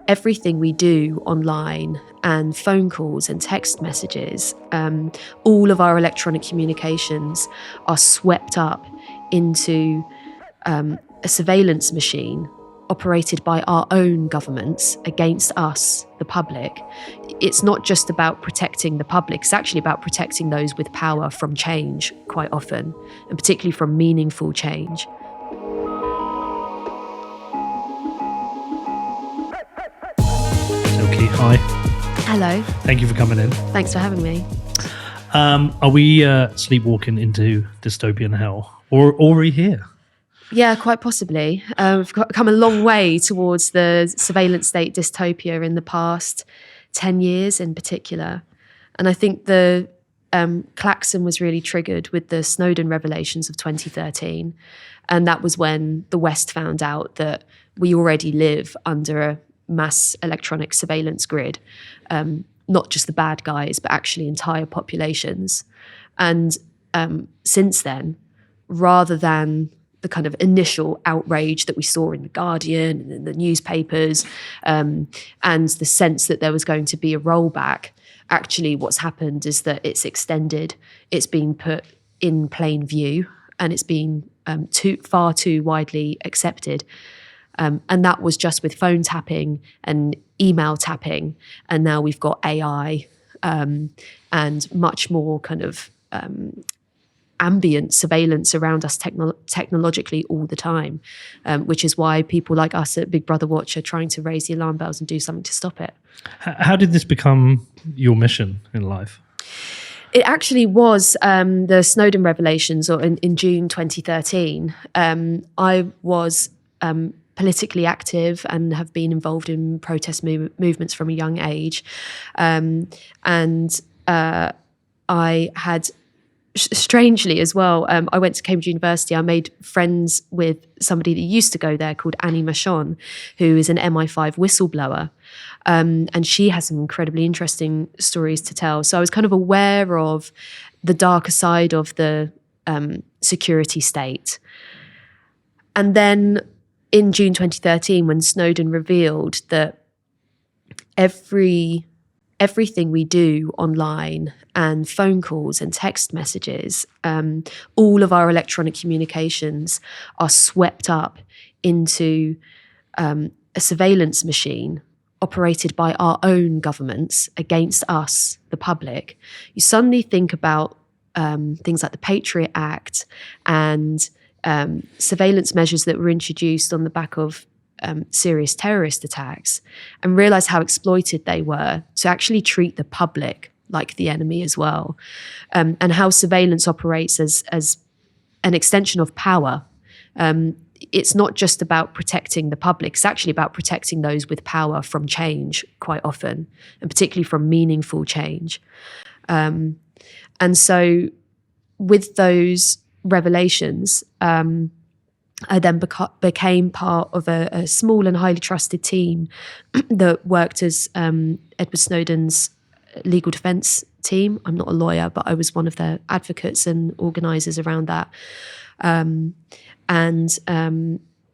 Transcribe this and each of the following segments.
everything we do online and phone calls and text messages, all of our electronic communications are swept up into a surveillance machine operated by our own governments against us, the public. It's not just about protecting the public, it's actually about protecting those with power from change quite often, and particularly from meaningful change. Silkie, hi. Hello. Thank you for coming in. Thanks for having me. Are we sleepwalking into dystopian hell? Or are we here? Yeah, quite possibly. We've come a long way towards the surveillance state dystopia in the past 10 years in particular. And I think the klaxon was really triggered with the Snowden Revelations of 2013. And that was when the West found out that we already live under a mass electronic surveillance grid, not just the bad guys, but actually entire populations. And since then, rather than the kind of initial outrage that we saw in The Guardian and in the newspapers, and the sense that there was going to be a rollback, actually what's happened is that it's extended, it's been put in plain view, and it's been far too widely accepted. And that was just with phone tapping and email tapping. And now we've got AI and much more kind of ambient surveillance around us technologically all the time, which is why people like us at Big Brother Watch are trying to raise the alarm bells and do something to stop it. How did this become your mission in life? It actually was the Snowden Revelations, or in June 2013. I was politically active and have been involved in protest movements from a young age. And I had, strangely as well, I went to Cambridge University. I made friends with somebody that used to go there called Annie Machon, who is an MI5 whistleblower. And she has some incredibly interesting stories to tell. So I was kind of aware of the darker side of the security state. And then in June 2013, when Snowden revealed that everything we do online and phone calls and text messages, all of our electronic communications are swept up into a surveillance machine operated by our own governments against us, the public, you suddenly think about things like the Patriot Act and surveillance measures that were introduced on the back of serious terrorist attacks, and realize how exploited they were to actually treat the public like the enemy as well, and how surveillance operates as an extension of power. It's not just about protecting the public, it's actually about protecting those with power from change quite often, and particularly from meaningful change. And so with those revelations, I then became part of a small and highly trusted team that worked as Edward Snowden's legal defence team. I'm not a lawyer, but I was one of their advocates and organisers around that. And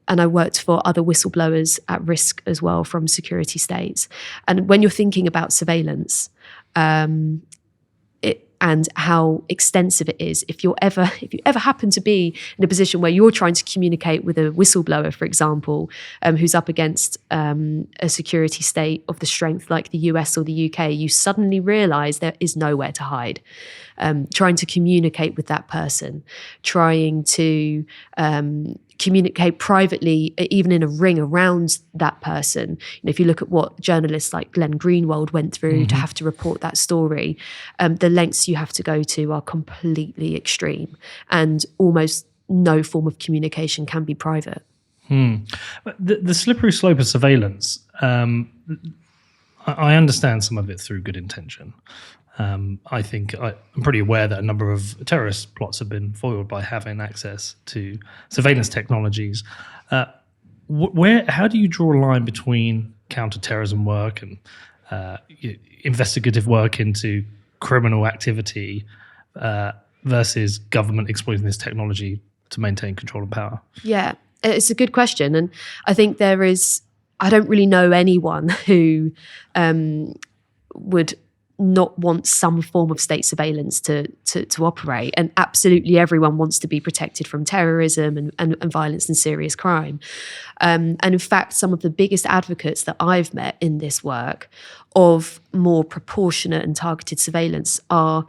I worked for other whistleblowers at risk as well from security states. And when you're thinking about surveillance, and how extensive it is, if you ever happen to be in a position where you're trying to communicate with a whistleblower, for example, who's up against a security state of the strength like the US or the UK, you suddenly realise there is nowhere to hide. Trying to communicate with that person, trying to communicate privately, even in a ring around that person. You know, if you look at what journalists like Glenn Greenwald went through to have to report that story, the lengths you have to go to are completely extreme, and almost no form of communication can be private. The slippery slope of surveillance, I understand some of it through good intention. I think I'm pretty aware that a number of terrorist plots have been foiled by having access to surveillance technologies. How do you draw a line between counterterrorism work and investigative work into criminal activity versus government exploiting this technology to maintain control and power? Yeah, it's a good question. And I think there is I don't really know anyone who would not want some form of state surveillance to operate. And absolutely everyone wants to be protected from terrorism and violence and serious crime. And in fact, some of the biggest advocates that I've met in this work of more proportionate and targeted surveillance are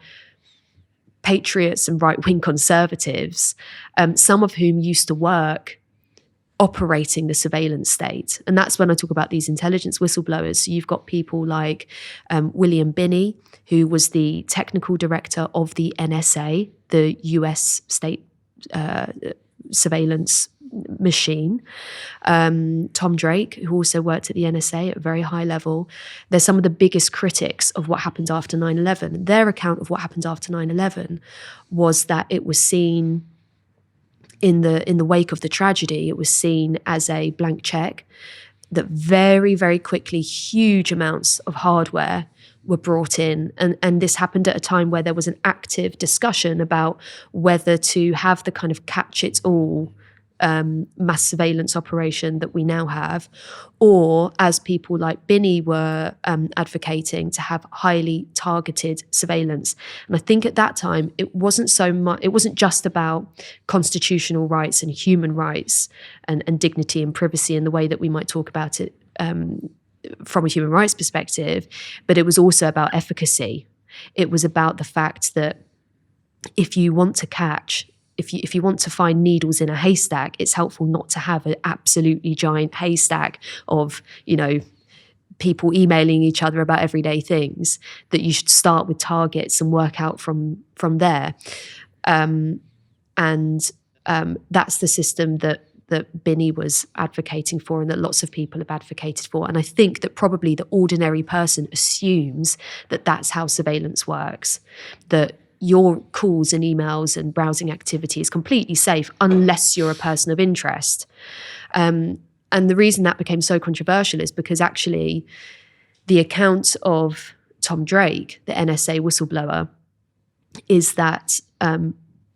patriots and right-wing conservatives, some of whom used to work operating the surveillance state. And that's when I talk about these intelligence whistleblowers. So you've got people like William Binney, who was the technical director of the NSA, the US state surveillance machine. Tom Drake, who also worked at the NSA at a very high level. They're some of the biggest critics of what happened after 9/11. Their account of what happened after 9/11 was that it was seen in the wake of the tragedy, it was seen as a blank check, that very, very quickly huge amounts of hardware were brought in. And this happened at a time where there was an active discussion about whether to have the kind of catch-it-all mass surveillance operation that we now have, or as people like Binney were advocating, to have highly targeted surveillance. And I think at that time it wasn't just about constitutional rights and human rights and dignity and privacy in the way that we might talk about it from a human rights perspective, but it was also about efficacy. It was about the fact that if you want to find needles in a haystack, it's helpful not to have an absolutely giant haystack of, people emailing each other about everyday things, that you should start with targets and work out from there. That's the system that Binney was advocating for and that lots of people have advocated for. And I think that probably the ordinary person assumes that that's how surveillance works, that your calls and emails and browsing activity is completely safe unless you're a person of interest. And the reason that became so controversial is because actually the account of Tom Drake, the NSA whistleblower, is that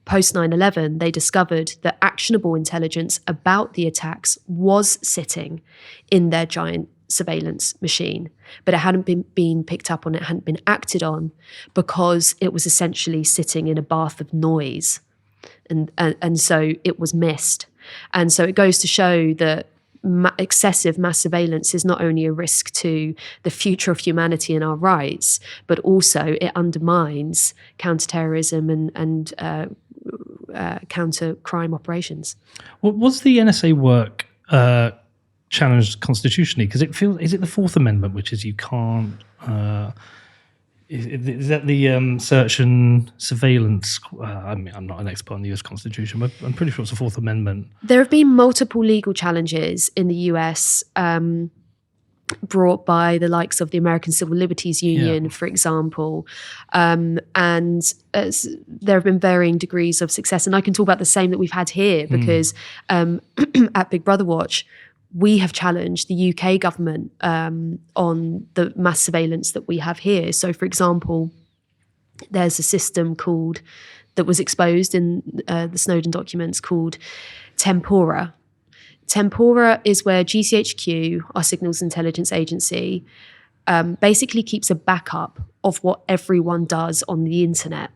post 9/11, they discovered that actionable intelligence about the attacks was sitting in their giant surveillance machine, but it hadn't been picked up on, it hadn't been acted on, because it was essentially sitting in a bath of noise, and so it was missed. And so it goes to show that excessive mass surveillance is not only a risk to the future of humanity and our rights, but also it undermines counterterrorism and counter crime operations. Well, was the NSA work challenged constitutionally? Because is it the Fourth Amendment, which is you can't, is that the search and surveillance? I mean, I'm not an expert on the US Constitution, but I'm pretty sure it's the Fourth Amendment. There have been multiple legal challenges in the US brought by the likes of the American Civil Liberties Union, for example. And there have been varying degrees of success. And I can talk about the same that we've had here, because at Big Brother Watch, we have challenged the UK government on the mass surveillance that we have here. So, for example, there's a system that was exposed in the Snowden documents called Tempora. Tempora is where GCHQ, our signals intelligence agency, basically keeps a backup of what everyone does on the internet.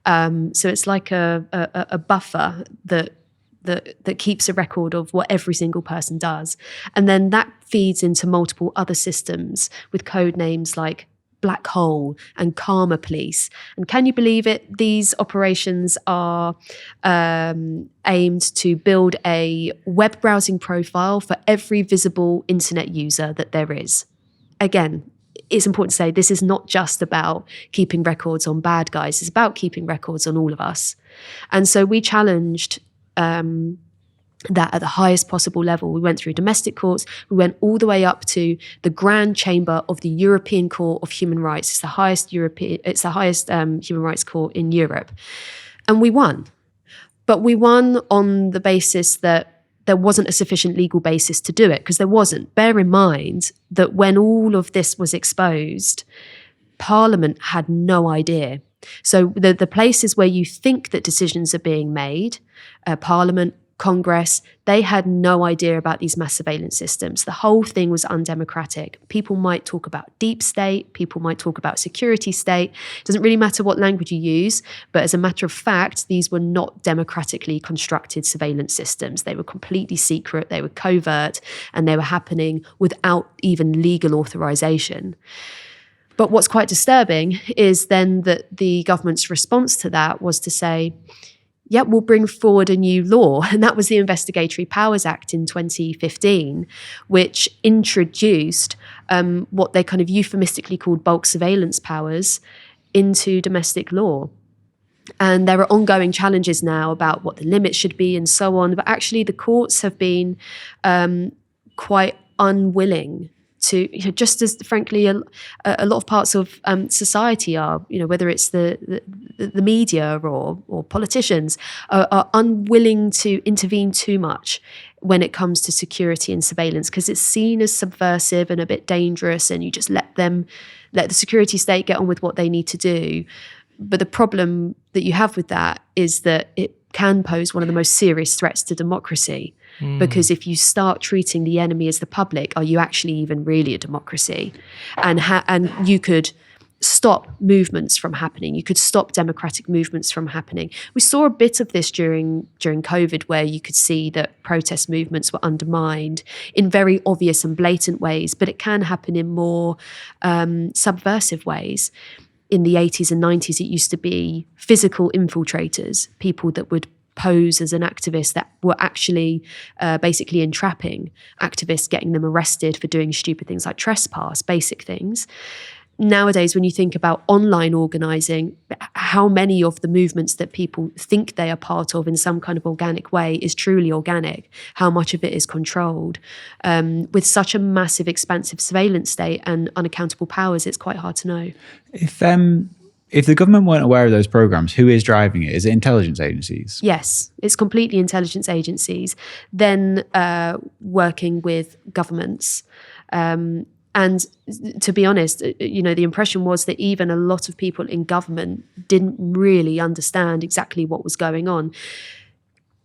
So it's like a buffer that keeps a record of what every single person does. And then that feeds into multiple other systems with code names like Black Hole and Karma Police. And can you believe it? These operations are aimed to build a web browsing profile for every visible internet user that there is. Again, it's important to say this is not just about keeping records on bad guys. It's about keeping records on all of us. And so we challenged that at the highest possible level. We went through domestic courts. We went all the way up to the Grand Chamber of the European Court of Human Rights. It's the highest human rights court in Europe, and we won. But we won on the basis that there wasn't a sufficient legal basis to do it, because there wasn't. Bear in mind that when all of this was exposed, Parliament had no idea. So the places where you think that decisions are being made, Parliament, Congress, they had no idea about these mass surveillance systems. The whole thing was undemocratic. People might talk about deep state, people might talk about security state. It doesn't really matter what language you use, but as a matter of fact, these were not democratically constructed surveillance systems. They were completely secret, they were covert, and they were happening without even legal authorization. But what's quite disturbing is then that the government's response to that was to say, yeah, we'll bring forward a new law. And that was the Investigatory Powers Act in 2015, which introduced what they kind of euphemistically called bulk surveillance powers into domestic law. And there are ongoing challenges now about what the limits should be and so on. But actually, the courts have been quite unwilling to, just as frankly a lot of parts of society are, whether it's the media or politicians are unwilling to intervene too much when it comes to security and surveillance, because it's seen as subversive and a bit dangerous, and you just let the security state get on with what they need to do. But the problem that you have with that is that it can pose one of the most serious threats to democracy. Because if you start treating the enemy as the public, are you actually even really a democracy? And you could stop movements from happening. You could stop democratic movements from happening. We saw a bit of this during COVID, where you could see that protest movements were undermined in very obvious and blatant ways, but it can happen in more subversive ways. In the 80s and 90s, it used to be physical infiltrators, people that would pose as an activist that were actually basically entrapping activists, getting them arrested for doing stupid things like trespass, basic things. Nowadays, when you think about online organising, how many of the movements that people think they are part of in some kind of organic way is truly organic? How much of it is controlled? With such a massive, expansive surveillance state and unaccountable powers, it's quite hard to know. If the government weren't aware of those programs, who is driving it? Is it intelligence agencies? Yes, it's completely intelligence agencies, then working with governments. And to be honest, the impression was that even a lot of people in government didn't really understand exactly what was going on.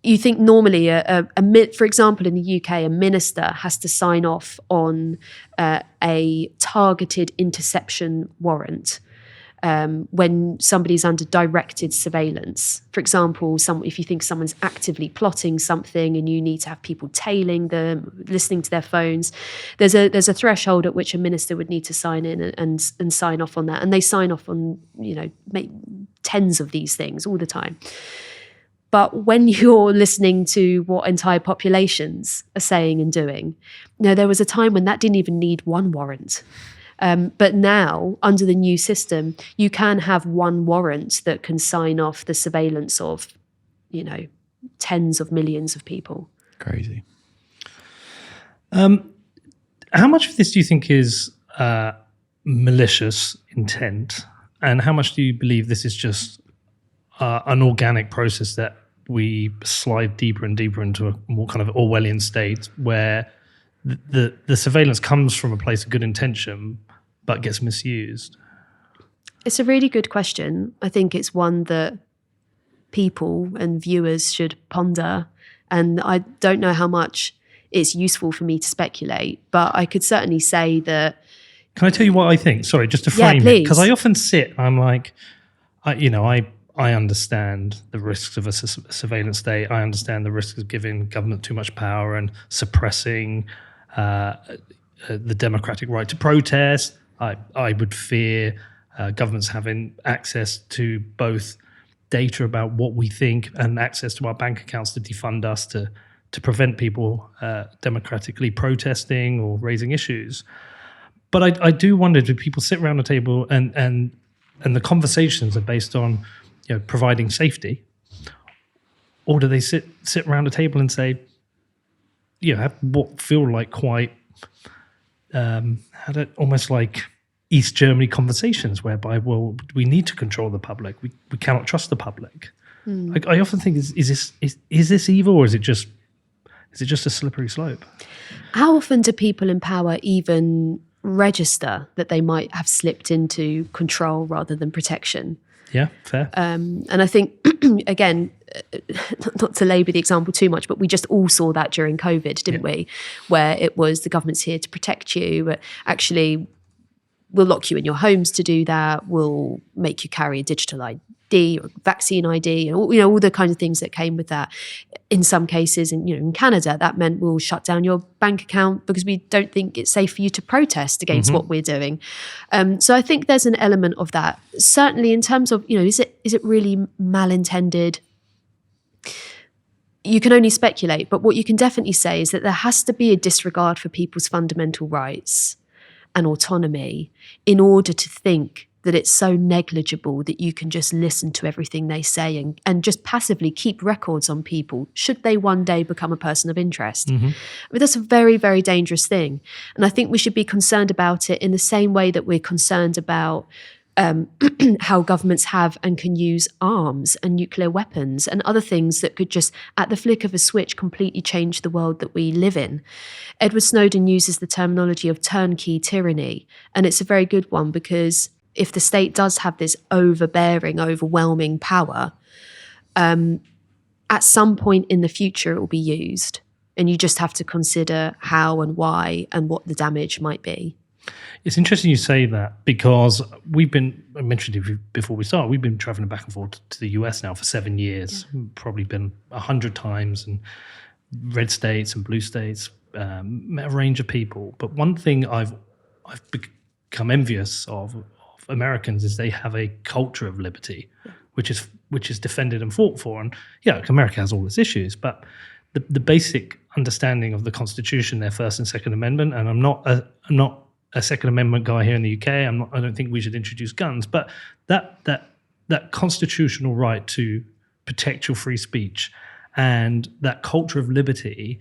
You think normally, for example, in the UK, a minister has to sign off on a targeted interception warrant. When somebody's under directed surveillance. For example, if you think someone's actively plotting something and you need to have people tailing them, listening to their phones, there's a threshold at which a minister would need to sign in and sign off on that. And they sign off on, tens of these things all the time. But when you're listening to what entire populations are saying and doing, there was a time when that didn't even need one warrant. But now, under the new system, you can have one warrant that can sign off the surveillance of, tens of millions of people. Crazy. How much of this do you think is malicious intent? And how much do you believe this is just an organic process that we slide deeper and deeper into a more kind of Orwellian state where the surveillance comes from a place of good intention but gets misused? It's a really good question. I think it's one that people and viewers should ponder. And I don't know how much it's useful for me to speculate, but I could certainly say that... Can I tell you what I think? Sorry, just to frame it. Because I often sit, I'm like, I understand the risks of a surveillance state. I understand the risks of giving government too much power and suppressing the democratic right to protest. I would fear governments having access to both data about what we think and access to our bank accounts to defund us, to prevent people democratically protesting or raising issues. But I do wonder, do people sit around a table and the conversations are based on providing safety, or do they sit around a table and say, have what feel like quite almost like East Germany conversations whereby, well, we need to control the public. We cannot trust the public. I often think, is this evil, or is it just a slippery slope? How often do people in power even register that they might have slipped into control rather than protection? Yeah, fair. And I think, again, not to labour the example too much, but we just all saw that during COVID, didn't we? Where it was the government's here to protect you, but actually we'll lock you in your homes to do that. We'll make you carry a digital ID or vaccine ID, and all the kinds of things that came with that. In some cases, in Canada, that meant we'll shut down your bank account because we don't think it's safe for you to protest against what we're doing. So I think there's an element of that. Certainly, in terms of is it really malintended? You can only speculate, but what you can definitely say is that there has to be a disregard for people's fundamental rights and autonomy in order to think that it's so negligible that you can just listen to everything they say and just passively keep records on people should they one day become a person of interest. I mean, that's a very, very dangerous thing. And I think we should be concerned about it in the same way that we're concerned about how governments have and can use arms and nuclear weapons and other things that could just, at the flick of a switch, completely change the world that we live in. Edward Snowden uses the terminology of turnkey tyranny, and it's a very good one because if the state does have this overbearing, overwhelming power, at some point in the future it will be used, and you just have to consider how and why and what the damage might be. It's interesting you say that because I mentioned it before we start, we've been traveling back and forth to the US now for 7 years, probably been 100 times, and red states and blue states, met a range of people. But one thing I've become envious of Americans is they have a culture of liberty, which is defended and fought for. And America has all its issues, but the basic understanding of the Constitution, their First and Second Amendment, and I'm not a Second Amendment guy here in the UK. I don't think we should introduce guns, but that constitutional right to protect your free speech and that culture of liberty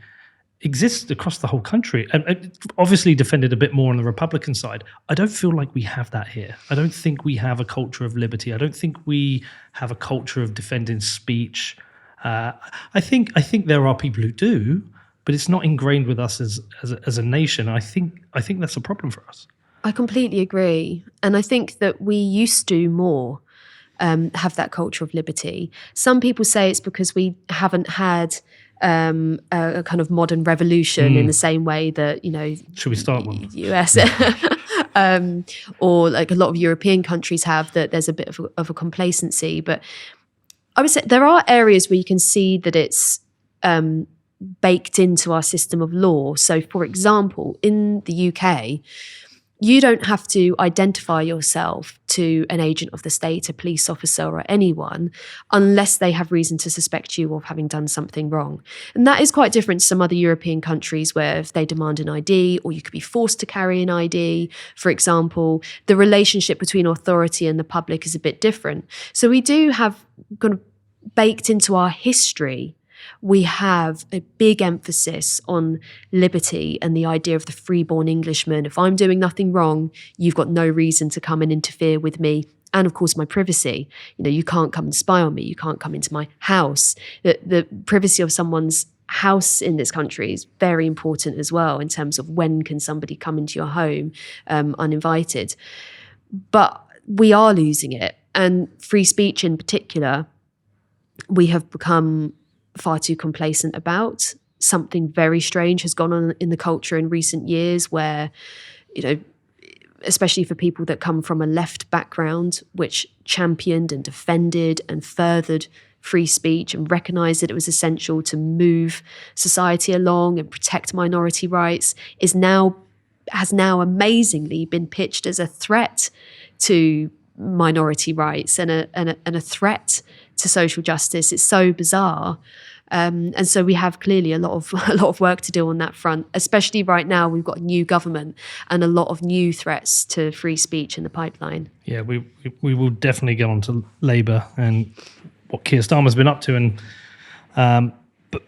exists across the whole country, and obviously defended a bit more on the Republican side. I don't feel like we have that here. I don't think we have a culture of liberty. I don't think we have a culture of defending speech. I think there are people who do, but it's not ingrained with us as a nation. I think that's a problem for us. I completely agree. And I think that we used to more have that culture of liberty. Some people say it's because we haven't had a kind of modern revolution in the same way that, Should we start one? US or like a lot of European countries have, that there's a bit of a complacency. But I would say there are areas where you can see that it's baked into our system of law. So, for example, in the UK, you don't have to identify yourself to an agent of the state, a police officer, or anyone unless they have reason to suspect you of having done something wrong. And that is quite different to some other European countries where if they demand an ID, or you could be forced to carry an ID, for example, the relationship between authority and the public is a bit different. So we do have kind of baked into our history, we have a big emphasis on liberty and the idea of the freeborn Englishman. If I'm doing nothing wrong, you've got no reason to come and interfere with me. And of course, my privacy. You can't come and spy on me. You can't come into my house. The privacy of someone's house in this country is very important as well, in terms of when can somebody come into your home uninvited. But we are losing it. And free speech in particular, we have become far too complacent about. Something very strange has gone on in the culture in recent years where, especially for people that come from a left background, which championed and defended and furthered free speech and recognized that it was essential to move society along and protect minority rights, has now amazingly been pitched as a threat to minority rights and a threat to social justice. It's so bizarre. And so we have clearly a lot of work to do on that front, especially right now. We've got a new government and a lot of new threats to free speech in the pipeline. Yeah, we will definitely get on to Labour and what Keir Starmer's been up to. And but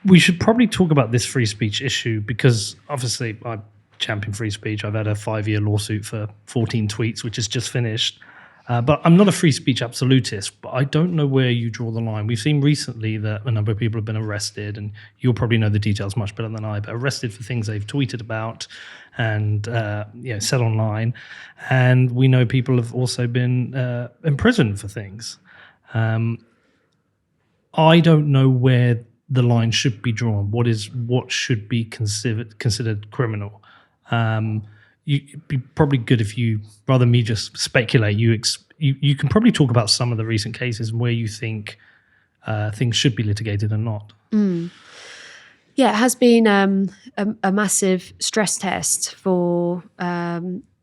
we should probably talk about this free speech issue because obviously I champion free speech. I've had a 5-year lawsuit for 14 tweets, which has just finished. But I'm not a free speech absolutist, but I don't know where you draw the line. We've seen recently that a number of people have been arrested, and you'll probably know the details much better than I, but arrested for things they've tweeted about and said online. And we know people have also been imprisoned for things. I don't know where the line should be drawn. What should be considered criminal? It'd be probably good if you, rather than me just speculate, you can probably talk about some of the recent cases and where you think things should be litigated and not. Yeah, it has been a massive stress test for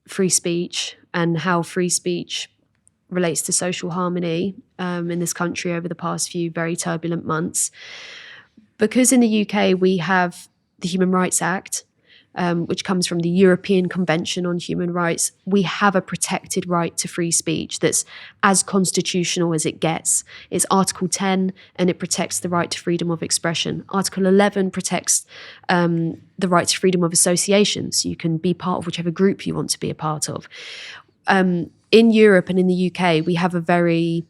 free speech and how free speech relates to social harmony in this country over the past few very turbulent months. Because in the UK we have the Human Rights Act, which comes from the European Convention on Human Rights, we have a protected right to free speech that's as constitutional as it gets. It's Article 10, and it protects the right to freedom of expression. Article 11 protects the right to freedom of association, so you can be part of whichever group you want to be a part of. In Europe and in the UK, we have a very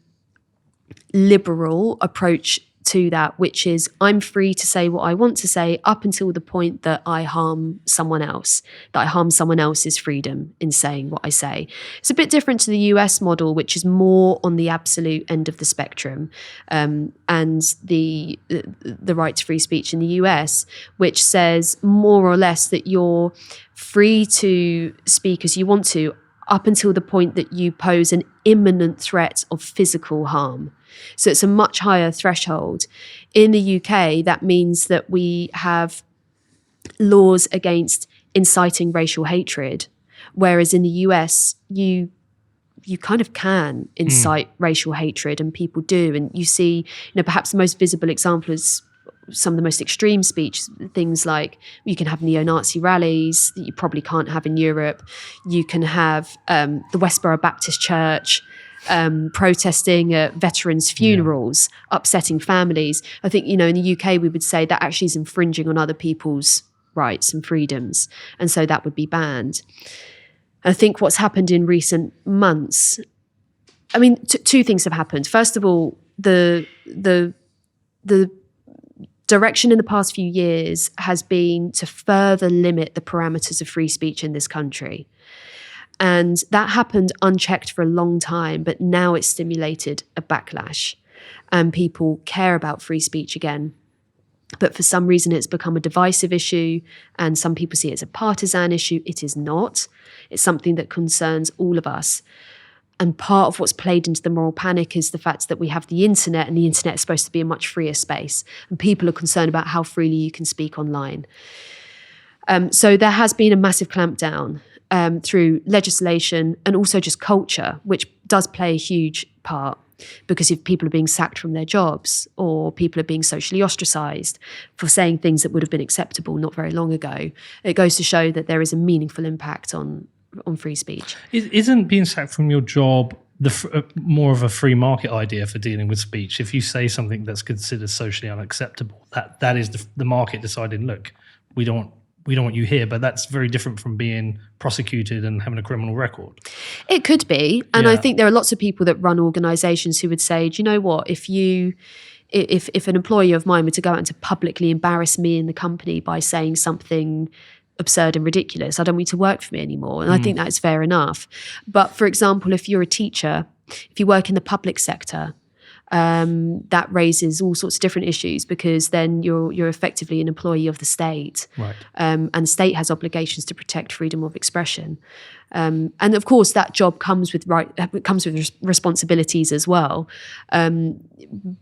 liberal approach to that, which is I'm free to say what I want to say up until the point that I harm someone else, that I harm someone else's freedom in saying what I say. It's a bit different to the US model, which is more on the absolute end of the spectrum, and the right to free speech in the US, which says more or less that you're free to speak as you want to up until the point that you pose an imminent threat of physical harm. So it's a much higher threshold. In the UK, that means that we have laws against inciting racial hatred, whereas in the US, you kind of can incite racial hatred, and people do. And you see, perhaps the most visible example is some of the most extreme speech, things like you can have neo-Nazi rallies that you probably can't have in Europe. You can have the Westboro Baptist Church protesting at veterans' funerals, upsetting families. I think, in the UK, we would say that actually is infringing on other people's rights and freedoms. And so that would be banned. I think what's happened in recent months, two things have happened. First of all, the direction in the past few years has been to further limit the parameters of free speech in this country. And that happened unchecked for a long time, but now it's stimulated a backlash and people care about free speech again. But for some reason, it's become a divisive issue, and some people see it as a partisan issue. It is not. It's something that concerns all of us. And part of what's played into the moral panic is the fact that we have the internet, and the internet is supposed to be a much freer space. And people are concerned about how freely you can speak online. So there has been a massive clampdown through legislation and also just culture, which does play a huge part. Because if people are being sacked from their jobs, or people are being socially ostracized for saying things that would have been acceptable not very long ago, it goes to show that there is a meaningful impact on free speech. Isn't being sacked from your job more of a free market idea for dealing with speech? If you say something that's considered socially unacceptable, that is the market deciding, look, we don't want you here, but that's very different from being prosecuted and having a criminal record. It could be. And I think there are lots of people that run organizations who would say, do you know what, if an employee of mine were to go out and to publicly embarrass me in the company by saying something absurd and ridiculous, I don't want you to work for me anymore. And I think that's fair enough. But for example, if you're a teacher, if you work in the public sector, that raises all sorts of different issues, because then you're effectively an employee of the state, right? And the state has obligations to protect freedom of expression, and of course that job comes with responsibilities as well.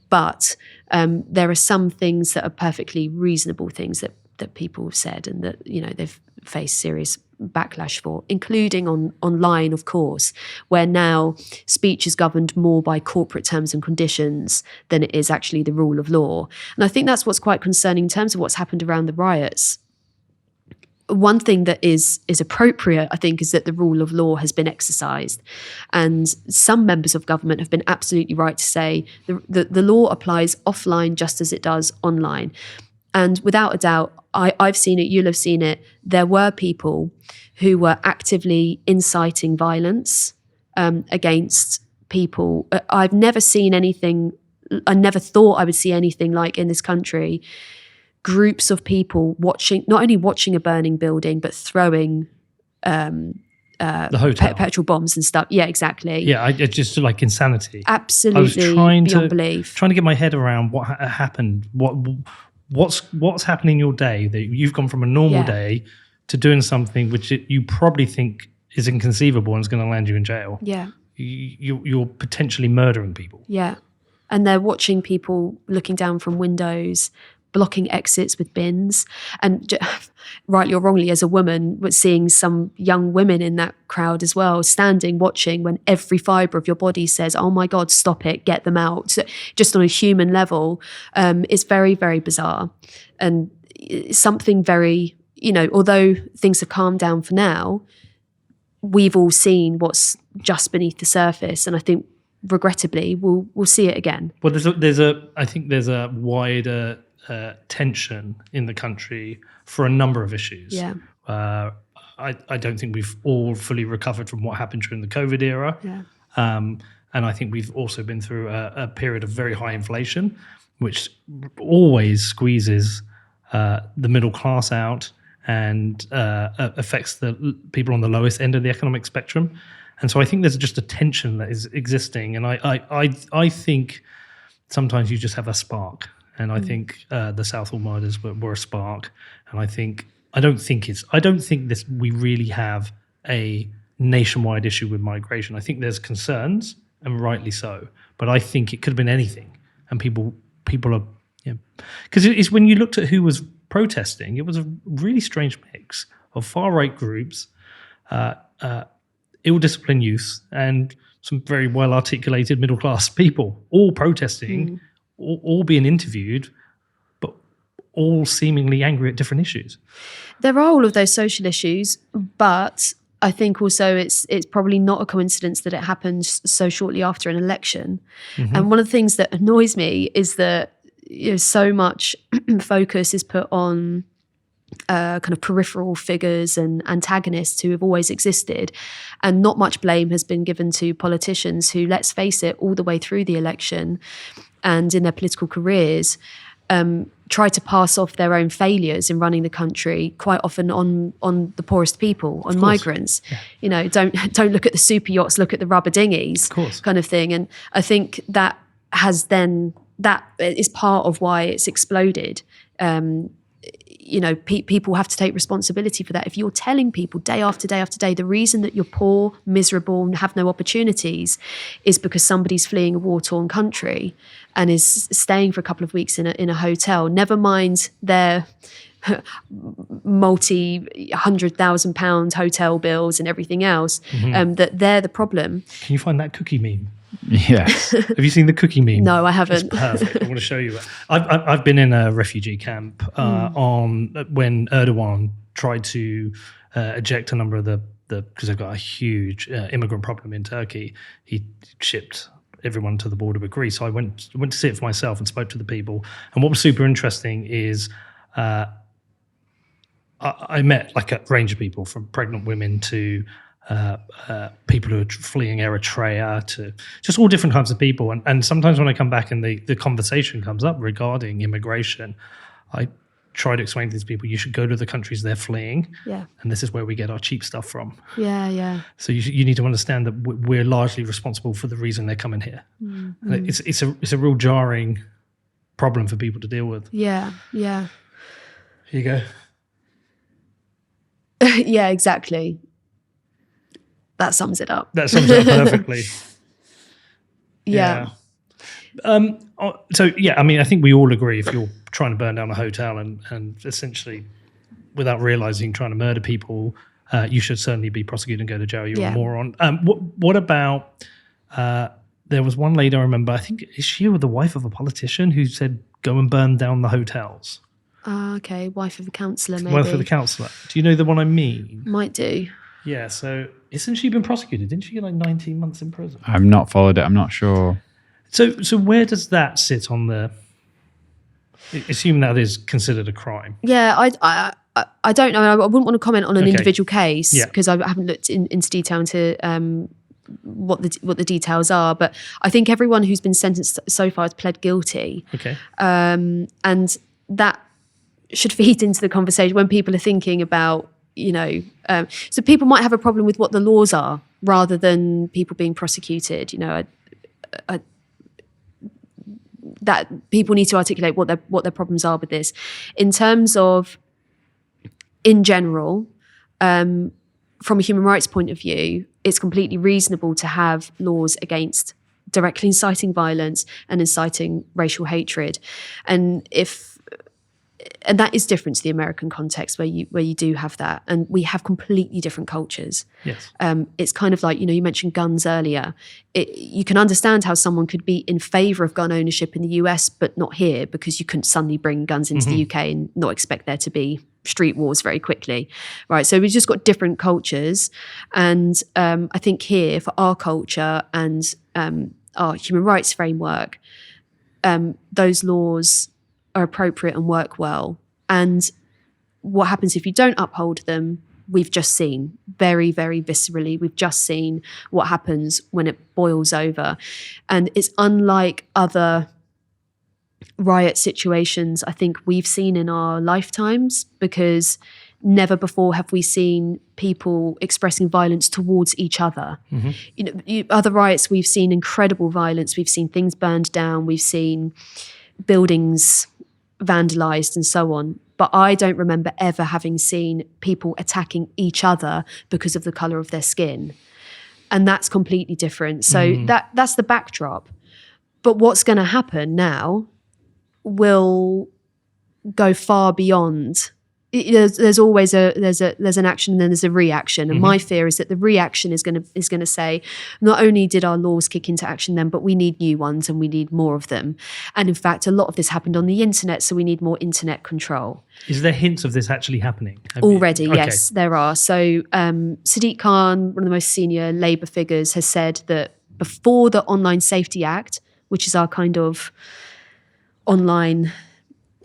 But there are some things that are perfectly reasonable things that people have said, and that they've faced serious backlash for, including online, of course, where now speech is governed more by corporate terms and conditions than it is actually the rule of law. And I think that's what's quite concerning in terms of what's happened around the riots. One thing that is appropriate, I think, is that the rule of law has been exercised. And some members of government have been absolutely right to say the law applies offline just as it does online. And without a doubt, I've seen it, you'll have seen it, there were people who were actively inciting violence against people. I've never seen anything. I never thought I would see anything like in this country. Groups of people not only watching a burning building, but throwing the hotel petrol bombs and stuff. Yeah, exactly. Yeah, it's just like insanity. Absolutely, I was beyond belief. trying to get my head around what happened. What's happening in your day that you've gone from a normal day to doing something which you probably think is inconceivable and is going to land you in jail. Yeah, you're potentially murdering people. Yeah, and they're watching people looking down from windows, blocking exits with bins, and rightly or wrongly, as a woman, but seeing some young women in that crowd as well, standing, watching, when every fibre of your body says, "Oh my God, stop it, get them out." So just on a human level, it's very, very bizarre, and something very, although things have calmed down for now, we've all seen what's just beneath the surface, and I think, regrettably, we'll see it again. Well, I think there's a wider tension in the country for a number of issues. Yeah. I don't think we've all fully recovered from what happened during the COVID era. Yeah. And I think we've also been through a period of very high inflation, which always squeezes the middle class out and affects the people on the lowest end of the economic spectrum. And so I think there's just a tension that is existing. And I think sometimes you just have a spark. And I think the Southall murders were a spark. And I don't think we really have a nationwide issue with migration. I think there's concerns, and rightly so. But I think it could have been anything. And people are, because it's when you looked at who was protesting, it was a really strange mix of far-right groups, ill-disciplined youth, and some very well-articulated middle-class people, all protesting, all being interviewed, but all seemingly angry at different issues. There are all of those social issues, but I think also it's probably not a coincidence that it happened so shortly after an election. Mm-hmm. And one of the things that annoys me is that so much focus is put on kind of peripheral figures and antagonists who have always existed, and not much blame has been given to politicians who, let's face it, all the way through the election and in their political careers, try to pass off their own failures in running the country quite often on the poorest people, on migrants. Yeah. Don't look at the super yachts, look at the rubber dinghies, kind of thing. And I think that is part of why it's exploded. People have to take responsibility for that. If you're telling people day after day after day, the reason that you're poor, miserable, and have no opportunities is because somebody's fleeing a war-torn country and is staying for a couple of weeks in a hotel, never mind their multi-100,000-pound hotel bills and everything else, that they're the problem. Can you find that cookie meme? Yes. Have you seen the cookie meme? No, I haven't. It's perfect. I want to show you. I've been in a refugee camp when Erdogan tried to eject a number of the because they've got a huge immigrant problem in Turkey. He shipped everyone to the border with Greece. So I went to see it for myself and spoke to the people. And what was super interesting is I met like a range of people, from pregnant women to people who are fleeing Eritrea, to just all different kinds of people. And sometimes when I come back and the conversation comes up regarding immigration, I try to explain to these people, you should go to the countries they're fleeing. Yeah. And this is where we get our cheap stuff from. Yeah, yeah. So you need to understand that we're largely responsible for the reason they're coming here. Mm-hmm. And it's a real jarring problem for people to deal with. Yeah, yeah. Here you go. Yeah, exactly. That sums it up. That sums it up perfectly. Yeah. So, yeah, I mean, I think we all agree if you're trying to burn down a hotel and essentially, without realizing, trying to murder people, you should certainly be prosecuted and go to jail. You're a moron. What about, there was one lady I remember, I think, is she the wife of a politician who said, go and burn down the hotels? Okay, wife of a councillor, maybe. Wife of the councillor. Do you know the one I mean? Might do. Yeah, so isn't she been prosecuted? Didn't she get like 19 months in prison? I've not followed it. I'm not sure. So where does that sit on the... Assume that is considered a crime. Yeah, I don't know. I wouldn't want to comment on an individual case because I haven't looked into detail into what the details are, but I think everyone who's been sentenced so far has pled guilty. Okay. And that should feed into the conversation when people are thinking about, so people might have a problem with what the laws are rather than people being prosecuted. That people need to articulate what their problems are with this. In terms of, in general, from a human rights point of view, it's completely reasonable to have laws against directly inciting violence and inciting racial hatred, and that is different to the American context where you do have that, and we have completely different cultures. Yes. It's kind of like, you mentioned guns earlier. You can understand how someone could be in favor of gun ownership in the US, but not here, because you couldn't suddenly bring guns into the UK and not expect there to be street wars very quickly, right? So we've just got different cultures, and I think here for our culture and our human rights framework, those laws are appropriate and work well. And what happens if you don't uphold them, we've just seen very, very viscerally. We've just seen what happens when it boils over. And it's unlike other riot situations I think we've seen in our lifetimes, because never before have we seen people expressing violence towards each other. Other riots, we've seen incredible violence. We've seen things burned down. We've seen buildings vandalized and so on. But I don't remember ever having seen people attacking each other because of the color of their skin. And that's completely different. So that's the backdrop. But what's going to happen now will go far beyond. There's always there's an action and then there's a reaction, and my fear is that the reaction is going to say, not only did our laws kick into action then, but we need new ones and we need more of them. And in fact, a lot of this happened on the internet, so we need more internet control. Is there hints of this actually happening already? Yes, there are. So Sadiq Khan, one of the most senior Labour figures, has said that before the Online Safety Act, which is our kind of online,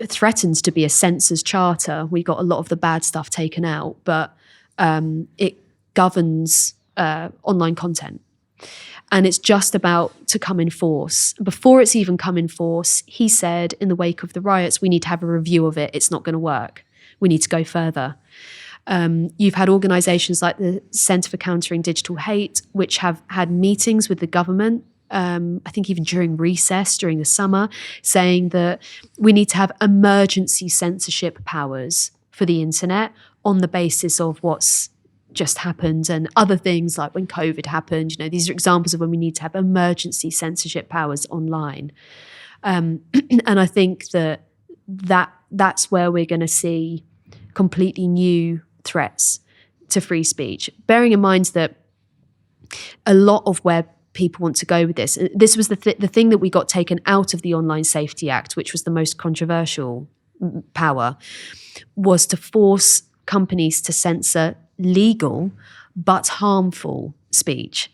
threatens to be a censor's charter. We got a lot of the bad stuff taken out, but it governs online content. And it's just about to come in force. Before it's even come in force, he said in the wake of the riots, we need to have a review of it. It's not going to work. We need to go further. You've had organisations like the Centre for Countering Digital Hate, which have had meetings with the government, I think even during recess, during the summer, saying that we need to have emergency censorship powers for the internet on the basis of what's just happened and other things like when COVID happened. These are examples of when we need to have emergency censorship powers online. And I think that's where we're going to see completely new threats to free speech. Bearing in mind that a lot of where people want to go with this. This was the thing that we got taken out of the Online Safety Act, which was the most controversial power, was to force companies to censor legal but harmful speech.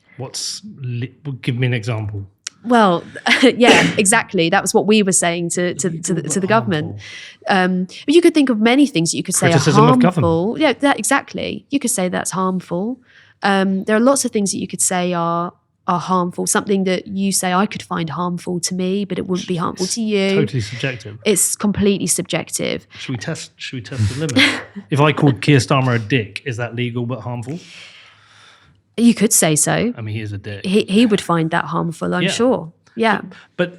Give me an example. Well, yeah, exactly. That was what we were saying to the government. But you could think of many things that you could say Criticism are of harmful. Yeah, exactly. You could say that's harmful. There are lots of things that you could say are harmful. Something that you say I could find harmful to me, but it wouldn't be harmful to you. Totally subjective. It's completely subjective. Should we test the limit? If I called Keir Starmer a dick, is that legal but harmful? You could say so. I mean, he is a dick. He would find that harmful, I'm sure. Yeah. But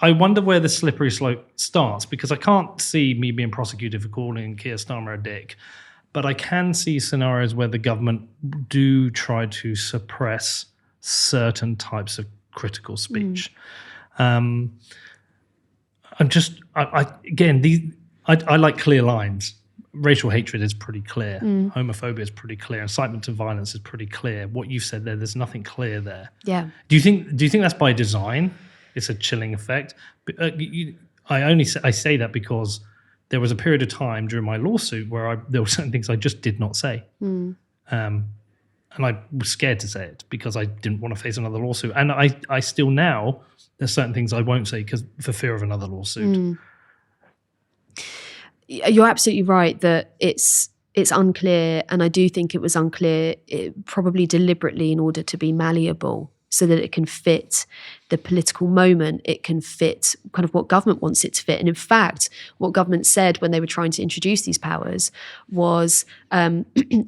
I wonder where the slippery slope starts, because I can't see me being prosecuted for calling Keir Starmer a dick. But I can see scenarios where the government do try to suppress certain types of critical speech. I like clear lines. Racial hatred is pretty clear. Homophobia is pretty clear. Incitement to violence is pretty clear. What you've said there's nothing clear there. Yeah. Do you think that's by design? It's a chilling effect. I say that because there was a period of time during my lawsuit where there were certain things I just did not say. And I was scared to say it because I didn't want to face another lawsuit. And I still now, there's certain things I won't say for fear of another lawsuit. You're absolutely right that it's it's unclear, and I do think it was unclear, probably deliberately in order to be malleable, so that it can fit the political moment, it can fit kind of what government wants it to fit. And in fact, what government said when they were trying to introduce these powers was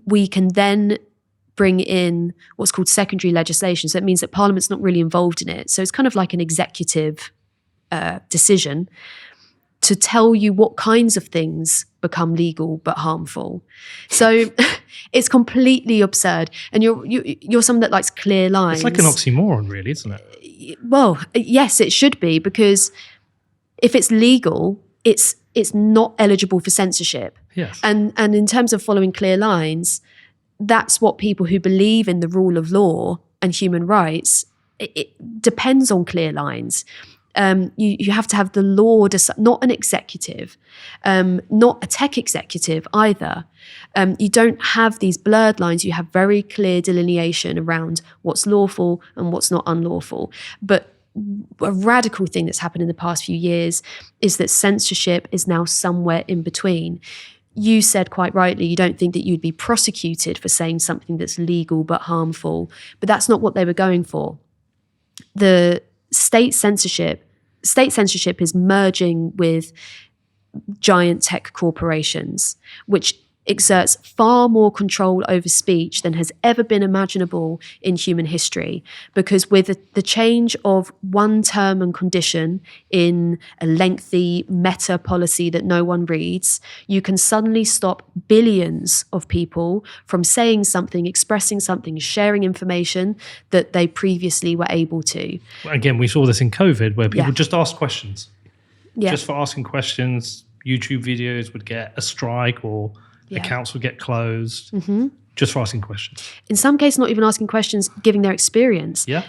we can then bring in what's called secondary legislation. So it means that Parliament's not really involved in it. So it's kind of like an executive decision to tell you what kinds of things become legal but harmful. So it's completely absurd. And you're someone that likes clear lines. It's like an oxymoron, really, isn't it? Well, yes, it should be, because if it's legal, it's not eligible for censorship. Yes. And in terms of following clear lines, that's what people who believe in the rule of law and human rights, it depends on clear lines. You have to have the law, not an executive, not a tech executive either. You don't have these blurred lines. You have very clear delineation around what's lawful and what's not unlawful. But a radical thing that's happened in the past few years is that censorship is now somewhere in between. You said quite rightly, you don't think that you'd be prosecuted for saying something that's legal but harmful, but that's not what they were going for. The state censorship is merging with giant tech corporations, which exerts far more control over speech than has ever been imaginable in human history. Because with the change of one term and condition in a lengthy meta policy that no one reads, you can suddenly stop billions of people from saying something, expressing something, sharing information that they previously were able to. Again, we saw this in COVID where people just asked questions. Yeah. Just for asking questions, YouTube videos would get a strike, or accounts would get closed just for asking questions. In some cases, not even asking questions, giving their experience. Yeah.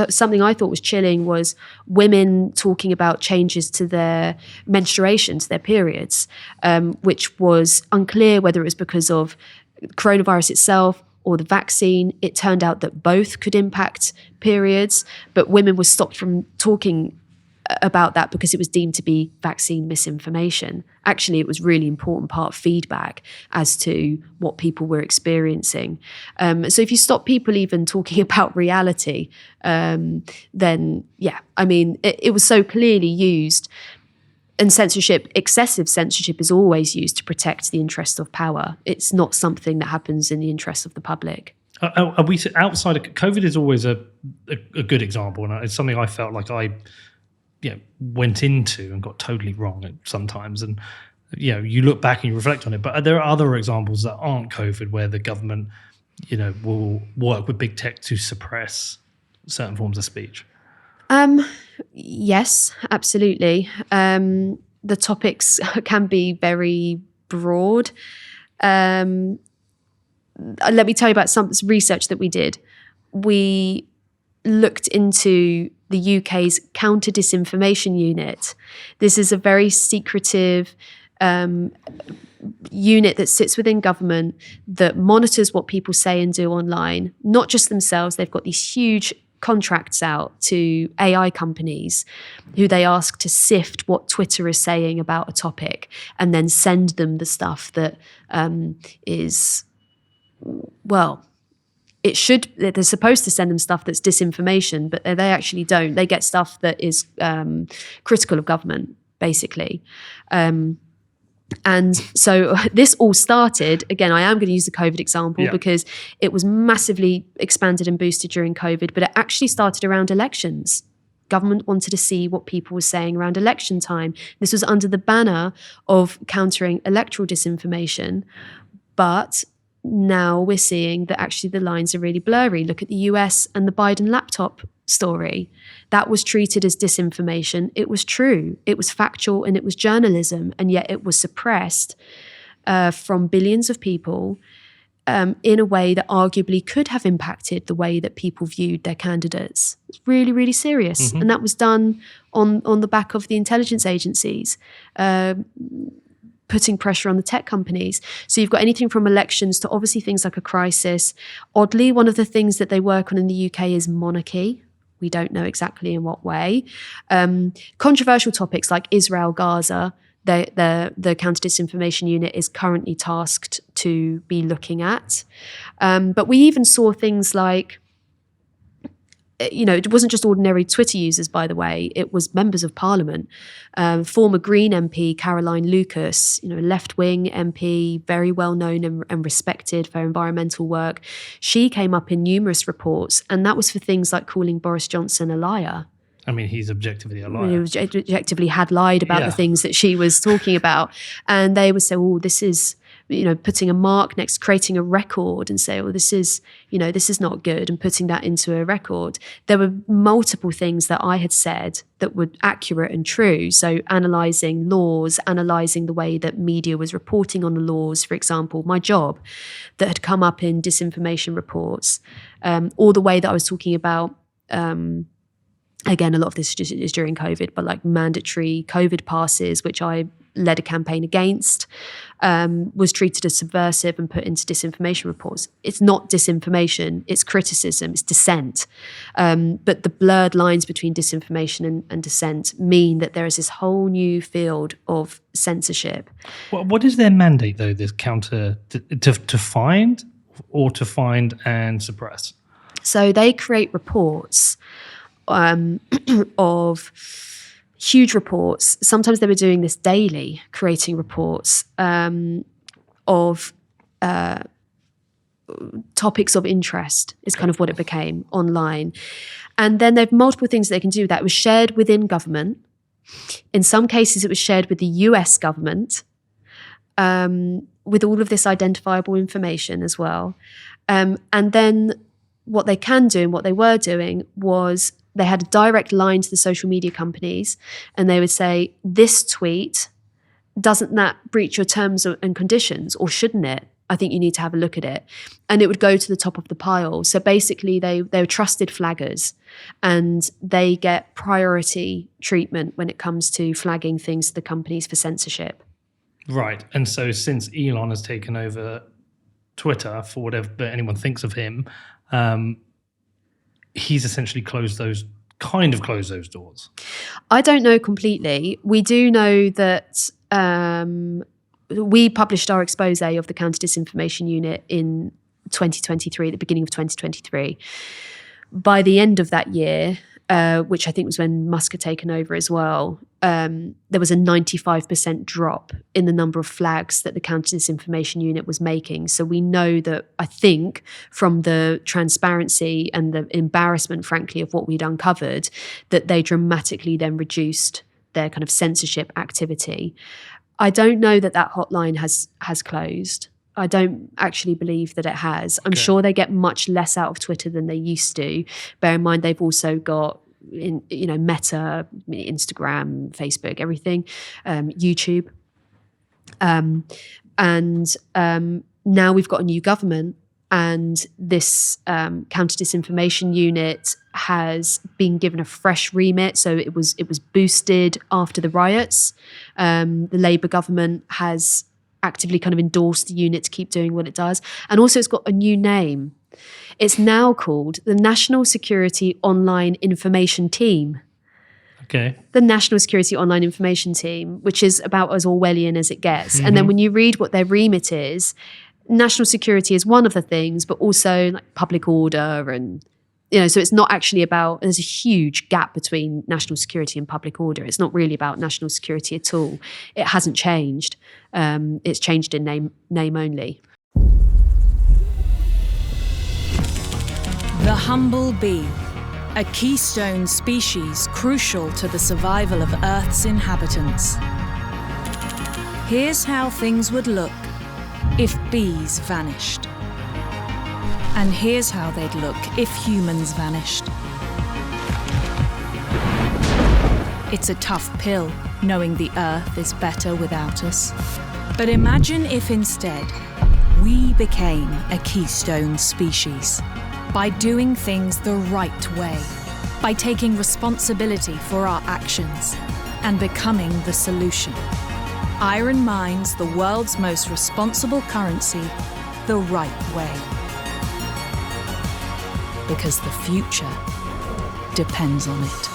Something I thought was chilling was women talking about changes to their menstruation, to their periods, which was unclear whether it was because of coronavirus itself or the vaccine. It turned out that both could impact periods, but women were stopped from talking about that because it was deemed to be vaccine misinformation. Actually, it was really important part of feedback as to what people were experiencing. So if you stop people even talking about reality, then it was so clearly used. And censorship, excessive censorship, is always used to protect the interest of power. It's not something that happens in the interest of the public. Are we outside of COVID? Is always a good example, and it's something I felt like I went into and got totally wrong sometimes. And you look back and you reflect on it, but there are other examples that aren't COVID where the government will work with big tech to suppress certain forms of speech. Yes, absolutely. The topics can be very broad. Let me tell you about some research that we did. We looked into the UK's counter-disinformation unit. This is a very secretive unit that sits within government that monitors what people say and do online, not just themselves. They've got these huge contracts out to AI companies who they ask to sift what Twitter is saying about a topic and then send them the stuff that is, well, they're supposed to send them stuff that's disinformation, but they actually don't. They get stuff that is critical of government, basically. And so this all started, again, I am going to use the COVID example because it was massively expanded and boosted during COVID, but it actually started around elections. Government wanted to see what people were saying around election time. This was under the banner of countering electoral disinformation, but now we're seeing that actually the lines are really blurry. Look at the US and the Biden laptop story. That was treated as disinformation. It was true. It was factual and it was journalism. And yet it was suppressed from billions of people in a way that arguably could have impacted the way that people viewed their candidates. It's really, really serious. And that was done on the back of the intelligence agencies, putting pressure on the tech companies. So you've got anything from elections to obviously things like a crisis. Oddly, one of the things that they work on in the UK is monarchy. We don't know exactly in what way. Controversial topics like Israel, Gaza, the Counter-Disinformation Unit is currently tasked to be looking at. But we even saw things like, it wasn't just ordinary Twitter users, by the way. It was members of Parliament. Former Green MP Caroline Lucas, left-wing MP, very well known and respected for environmental work. She came up in numerous reports, and that was for things like calling Boris Johnson a liar. I mean, he's objectively a liar. He objectively had lied about the things that she was talking about. And they would say, this is, putting a mark next, creating a record and say, this is not good, and putting that into a record. There were multiple things that I had said that were accurate and true. So analysing laws, analysing the way that media was reporting on the laws, for example, my job that had come up in disinformation reports, or the way that I was talking about, again, a lot of this is during COVID, but like mandatory COVID passes, which I led a campaign against, was treated as subversive and put into disinformation reports. It's not disinformation, it's criticism, it's dissent. But the blurred lines between disinformation and dissent mean that there is this whole new field of censorship. What is their mandate, though, this counter, to find and suppress? So they create reports of huge reports. Sometimes they were doing this daily, creating reports of topics of interest is kind of what it became online. And then there are multiple things that they can do with that. It was shared within government. In some cases, it was shared with the US government, with all of this identifiable information as well. And then what they can do and what they were doing was they had a direct line to the social media companies, and they would say, this tweet, doesn't that breach your terms and conditions, or shouldn't it? I think you need to have a look at it. And it would go to the top of the pile. So basically they were trusted flaggers, and they get priority treatment when it comes to flagging things to the companies for censorship. Right. And so since Elon has taken over Twitter, for whatever anyone thinks of him, he's essentially closed those doors. I don't know completely. We do know that we published our expose of the Counter-Disinformation Unit in 2023, at the beginning of 2023. By the end of that year, which I think was when Musk had taken over as well, there was a 95% drop in the number of flags that the Counter-Disinformation Unit was making. So we know that, I think, from the transparency and the embarrassment, frankly, of what we'd uncovered, that they dramatically then reduced their kind of censorship activity. I don't know that hotline has closed. I don't actually believe that it has. I'm sure they get much less out of Twitter than they used to. Bear in mind, they've also got Meta, Instagram, Facebook, everything, YouTube. And now we've got a new government, and this Counter-Disinformation Unit has been given a fresh remit. So it was boosted after the riots. The Labour government has actively kind of endorsed the unit to keep doing what it does. And also it's got a new name. It's now called the National Security Online Information Team. Okay. The National Security Online Information Team, which is about as Orwellian as it gets. Mm-hmm. And then when you read what their remit is, national security is one of the things, but also like public order and, so it's not actually about, there's a huge gap between national security and public order. It's not really about national security at all. It hasn't changed. It's changed in name only. The humble bee, a keystone species crucial to the survival of Earth's inhabitants. Here's how things would look if bees vanished. And here's how they'd look if humans vanished. It's a tough pill, knowing the Earth is better without us. But imagine if instead, we became a keystone species. By doing things the right way. By taking responsibility for our actions. And becoming the solution. Iron mines the world's most responsible currency the right way. Because the future depends on it.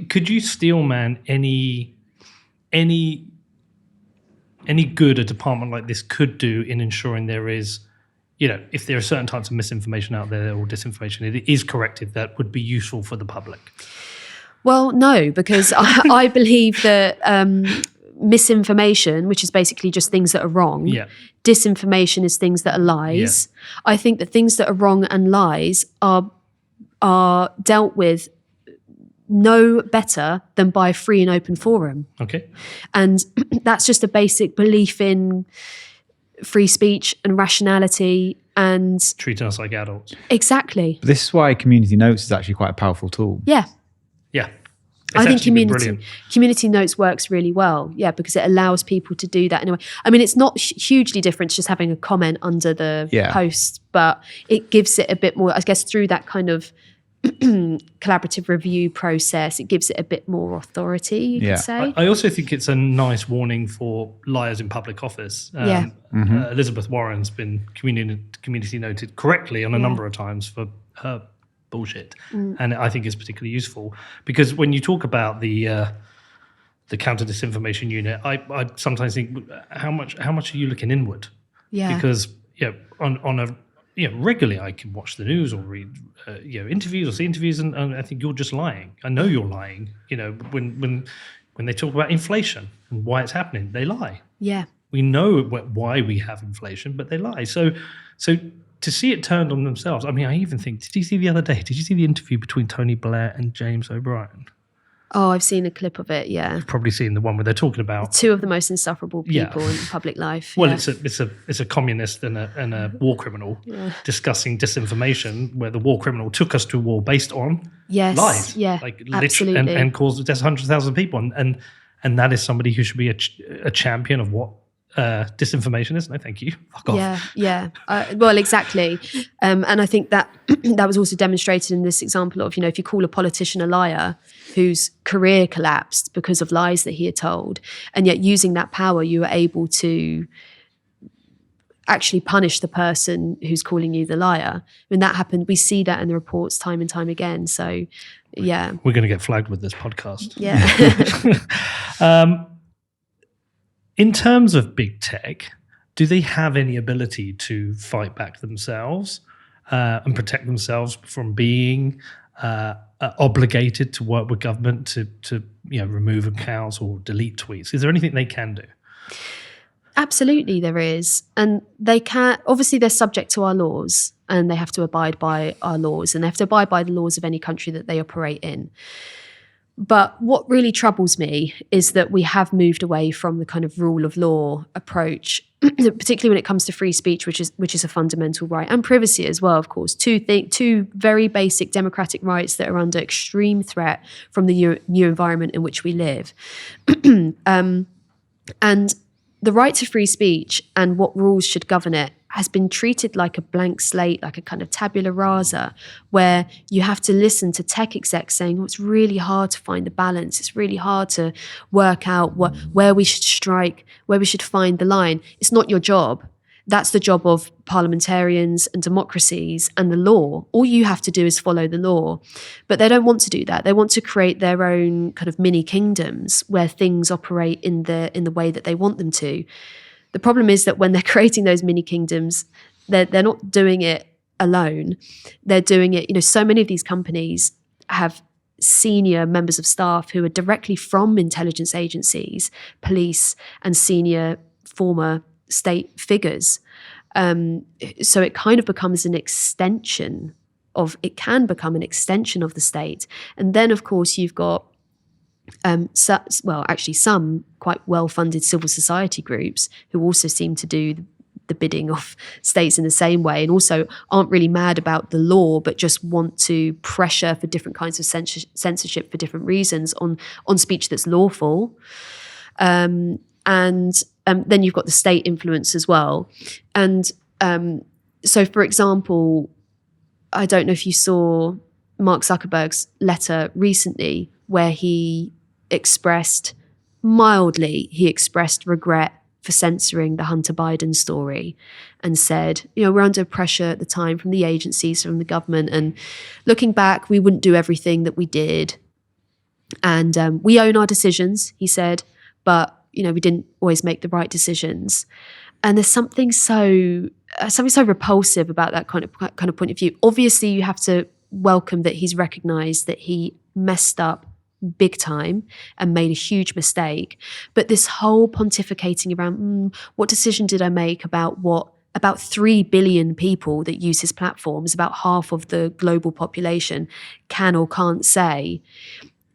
could you steelman any good a department like this could do in ensuring there is, if there are certain types of misinformation out there or disinformation, it is corrected that would be useful for the public? Well, no, because I believe that misinformation, which is basically just things that are wrong, disinformation is things that are lies. I think that things that are wrong and lies are dealt with no better than by a free and open forum. Okay. And that's just a basic belief in free speech and rationality and treating us like adults. Exactly. This is why community notes is actually quite a powerful tool. Yeah. Yeah. I think community notes works really well, because it allows people to do that in a way. I mean, it's not hugely different to just having a comment under the post, but it gives it a bit more, I guess, through that kind of collaborative review process, it gives it a bit more authority, you could say. I also think it's a nice warning for liars in public office. Elizabeth Warren's been community noted correctly on a number of times for her bullshit, and I think it's particularly useful because when you talk about the counter disinformation unit, I sometimes think how much are you looking inward? Because on a regularly I can watch the news or read interviews or see interviews, and I think you're just lying. I know you're lying. When they talk about inflation and why it's happening, they lie. Yeah, we know why we have inflation, but they lie. So to see it turned on themselves. I mean, I even think, did you see the other day? Did you see the interview between Tony Blair and James O'Brien? Oh, I've seen a clip of it. Yeah, you've probably seen the one where they're talking about two of the most insufferable people in public life. Well, it's a communist and a war criminal discussing disinformation, where the war criminal took us to war based on lies. Yeah, absolutely, and caused deaths of hundreds of thousands of people, and that is somebody who should be a champion of what disinformation is. No, thank you. Fuck off. Well, exactly. And I think that that was also demonstrated in this example of, if you call a politician a liar whose career collapsed because of lies that he had told, and yet using that power, you were able to actually punish the person who's calling you the liar. When that happened, we see that in the reports time and time again. So, yeah. We're going to get flagged with this podcast. Yeah. In terms of big tech, do they have any ability to fight back themselves and protect themselves from being obligated to work with government to remove accounts or delete tweets? Is there anything they can do? Absolutely, there is. And they can, obviously they're subject to our laws and they have to abide by our laws, and they have to abide by the laws of any country that they operate in. But what really troubles me is that we have moved away from the kind of rule of law approach, particularly when it comes to free speech, which is a fundamental right, and privacy as well, of course. Two very basic democratic rights that are under extreme threat from the new environment in which we live. And the right to free speech and what rules should govern it has been treated like a blank slate, like a kind of tabula rasa, where you have to listen to tech execs saying, it's really hard to find the balance. It's really hard to work out where we should strike, where we should find the line. It's not your job. That's the job of parliamentarians and democracies and the law. All you have to do is follow the law. But they don't want to do that. They want to create their own kind of mini kingdoms where things operate in the way that they want them to. The problem is that when they're creating those mini kingdoms, they're not doing it alone. They're doing it, so many of these companies have senior members of staff who are directly from intelligence agencies, police, and senior former state figures. So it kind of becomes an extension of the state. And then, of course, you've got some quite well-funded civil society groups who also seem to do the bidding of states in the same way, and also aren't really mad about the law, but just want to pressure for different kinds of censorship for different reasons on speech that's lawful. And then you've got the state influence as well. And so, for example, I don't know if you saw Mark Zuckerberg's letter recently where he expressed regret for censoring the Hunter Biden story and said, we're under pressure at the time from the agencies, from the government, and looking back, we wouldn't do everything that we did. And we own our decisions, he said, but we didn't always make the right decisions. And there's something so repulsive about that kind of point of view. Obviously, you have to welcome that he's recognised that he messed up big time and made a huge mistake. But this whole pontificating around what decision did I make about 3 billion people that use his platforms, about half of the global population, can or can't say.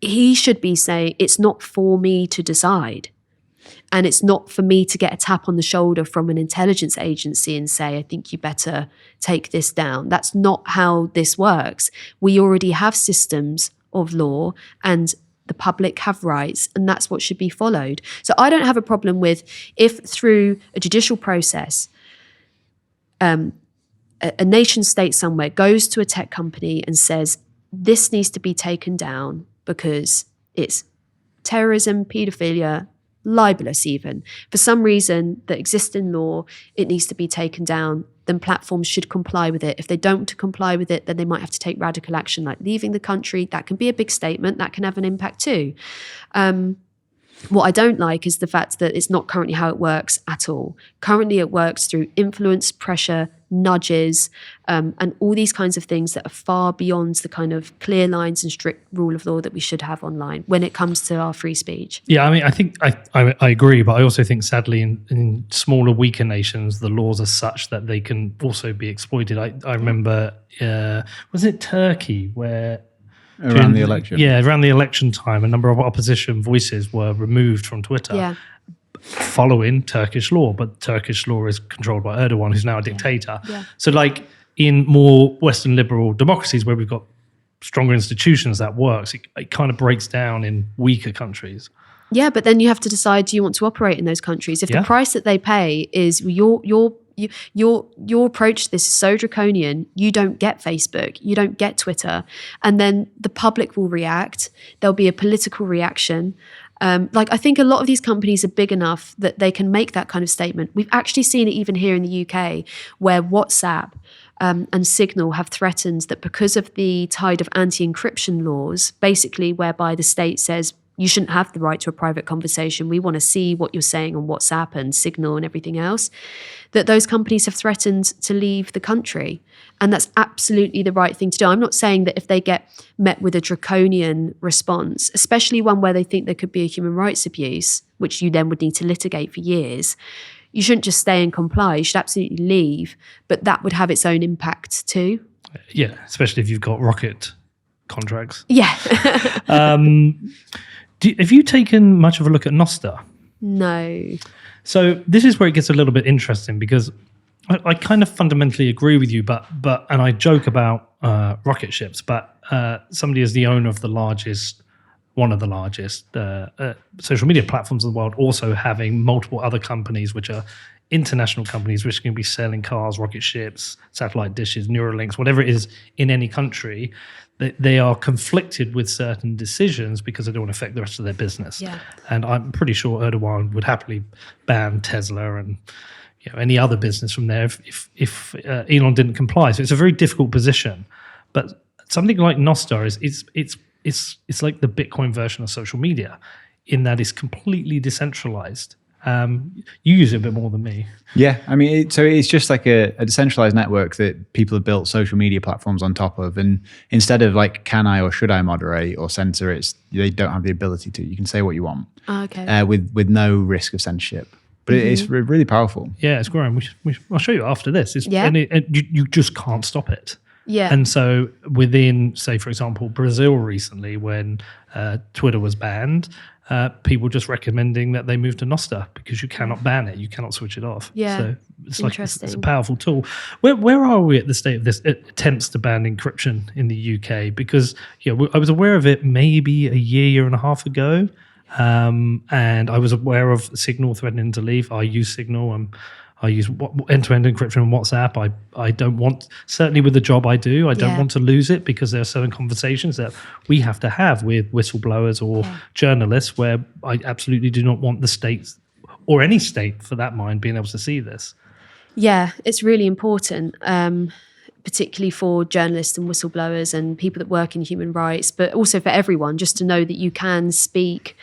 He should be saying, it's not for me to decide. And it's not for me to get a tap on the shoulder from an intelligence agency and say, I think you better take this down. That's not how this works. We already have systems of law and the public have rights, and that's what should be followed. So I don't have a problem with if through a judicial process, a nation state somewhere goes to a tech company and says, this needs to be taken down because it's terrorism, paedophilia, libelous even. For some reason that exists in law, it needs to be taken down, then platforms should comply with it. If they don't comply with it, then they might have to take radical action like leaving the country. That can be a big statement. That can have an impact too. What I don't like is the fact that it's not currently how it works at all. Currently it works through influence, pressure, nudges, and all these kinds of things that are far beyond the kind of clear lines and strict rule of law that we should have online when it comes to our free speech. Yeah, I mean, I think I agree, but I also think sadly in smaller, weaker nations, the laws are such that they can also be exploited. I remember, was it Turkey where... Around the election. Yeah, around the election time, a number of opposition voices were removed from Twitter following Turkish law. But Turkish law is controlled by Erdogan, who's now a dictator. Yeah. So like in more Western liberal democracies where we've got stronger institutions, that works. It kind of breaks down in weaker countries. Yeah, but then you have to decide, do you want to operate in those countries? If the price that they pay is your approach to this is so draconian, you don't get Facebook, you don't get Twitter, and then the public will react. There'll be a political reaction. I think a lot of these companies are big enough that they can make that kind of statement. We've actually seen it even here in the UK, where WhatsApp and Signal have threatened that because of the tide of anti-encryption laws, basically whereby the state says, you shouldn't have the right to a private conversation. We want to see what you're saying on WhatsApp and Signal and everything else, that those companies have threatened to leave the country. And that's absolutely the right thing to do. I'm not saying that if they get met with a draconian response, especially one where they think there could be a human rights abuse, which you then would need to litigate for years, you shouldn't just stay and comply. You should absolutely leave. But that would have its own impact too. Yeah, especially if you've got rocket contracts. Yeah. Have you taken much of a look at Nostr? No. So this is where it gets a little bit interesting because I kind of fundamentally agree with you, but and I joke about rocket ships, but somebody is the owner of one of the largest social media platforms in the world, also having multiple other companies which are international companies which can be selling cars, rocket ships, satellite dishes, Neuralinks, whatever it is in any country. They are conflicted with certain decisions because they don't want to affect the rest of their business. Yeah. And I'm pretty sure Erdogan would happily ban Tesla and any other business from there if Elon didn't comply. So it's a very difficult position. But something like Nostr it's like the Bitcoin version of social media in that it's completely decentralized. You use it a bit more than me. Yeah, I mean, so it's just like a decentralized network that people have built social media platforms on top of. And instead of like, can I or should I moderate or censor, they don't have the ability to. You can say what you want with no risk of censorship. But it's really powerful. Yeah, it's growing. I'll show you after this. And you just can't stop it. Yeah. And so within, say, for example, Brazil recently, when Twitter was banned, people just recommending that they move to Nostr because you cannot ban it. You cannot switch it off. Yeah. So it's a powerful tool. Where are we at the state of this attempts to ban encryption in the UK? Because I was aware of it maybe a year and a half ago. And I was aware of Signal threatening to leave. I use Signal and I use end-to-end encryption on WhatsApp. I don't want, certainly with the job I do, I don't want to lose it because there are certain conversations that we have to have with whistleblowers or journalists where I absolutely do not want the state or any state for that mind being able to see this. Yeah, it's really important. particularly for journalists and whistleblowers and people that work in human rights, but also for everyone, just to know that you can speak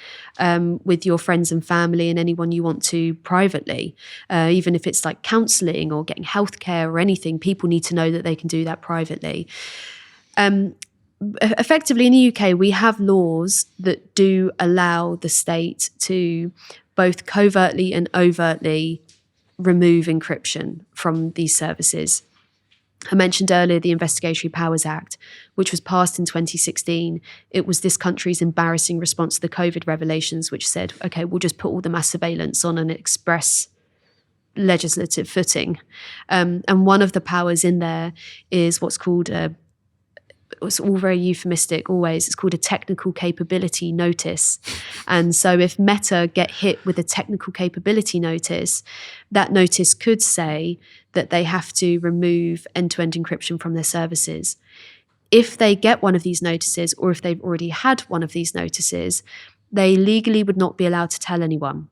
with your friends and family and anyone you want to privately, even if it's like counselling or getting healthcare or anything. People need to know that they can do that privately. Effectively, in the UK, we have laws that do allow the state to both covertly and overtly remove encryption from these services. I mentioned earlier the Investigatory Powers Act, which was passed in 2016. It was this country's embarrassing response to the COVID revelations, which said, okay, we'll just put all the mass surveillance on an express legislative footing. And one of the powers in there is what's called it's all very euphemistic always. It's called a technical capability notice. And so if Meta get hit with a technical capability notice, that notice could say that they have to remove end-to-end encryption from their services. If they get one of these notices, or if they've already had one of these notices, they legally would not be allowed to tell anyone.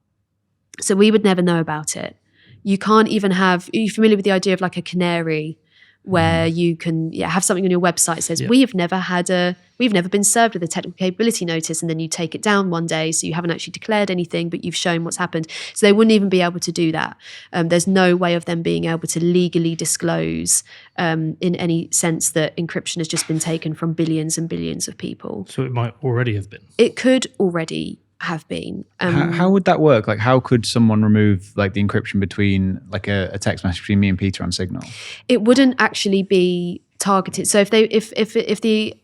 So we would never know about it. You can't even have, are you familiar with the idea of like a canary, where you can have something on your website that says, we've never been served with a technical capability notice, and then you take it down one day, so you haven't actually declared anything, but you've shown what's happened. So they wouldn't even be able to do that. There's no way of them being able to legally disclose in any sense that encryption has just been taken from billions and billions of people. So it might already have been. It could already have been. How would that work? Like, how could someone remove like the encryption between like a text message between me and Peter on Signal? It wouldn't actually be targeted. So if the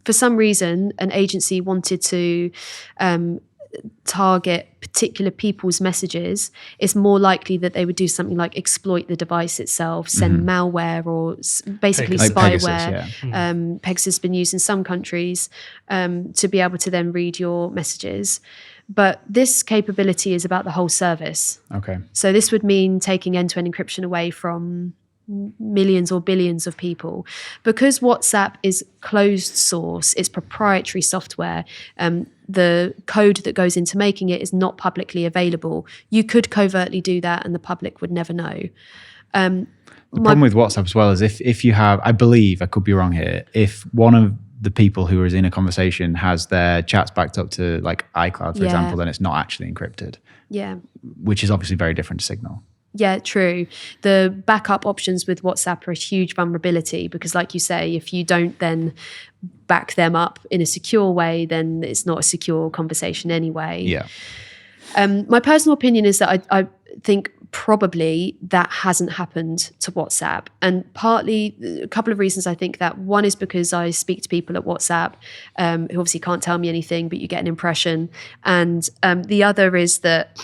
for some reason an agency wanted to target particular people's messages, it's more likely that they would do something like exploit the device itself, send malware, or basically spyware. Pegasus has been used in some countries to be able to then read your messages. But this capability is about the whole service. Okay. So this would mean taking end-to-end encryption away from millions or billions of people. Because WhatsApp is closed source, it's proprietary software, the code that goes into making it is not publicly available. You could covertly do that and the public would never know. The problem with WhatsApp as well is if you have, I believe, I could be wrong here, if one of the people who is in a conversation has their chats backed up to like iCloud, for example, then it's not actually encrypted. Yeah. Which is obviously very different to Signal. Yeah, true. The backup options with WhatsApp are a huge vulnerability because, like you say, if you don't then back them up in a secure way, then it's not a secure conversation anyway. Yeah. My personal opinion is that I think probably that hasn't happened to WhatsApp. And partly, a couple of reasons I think that. One is because I speak to people at WhatsApp who obviously can't tell me anything, but you get an impression. And the other is that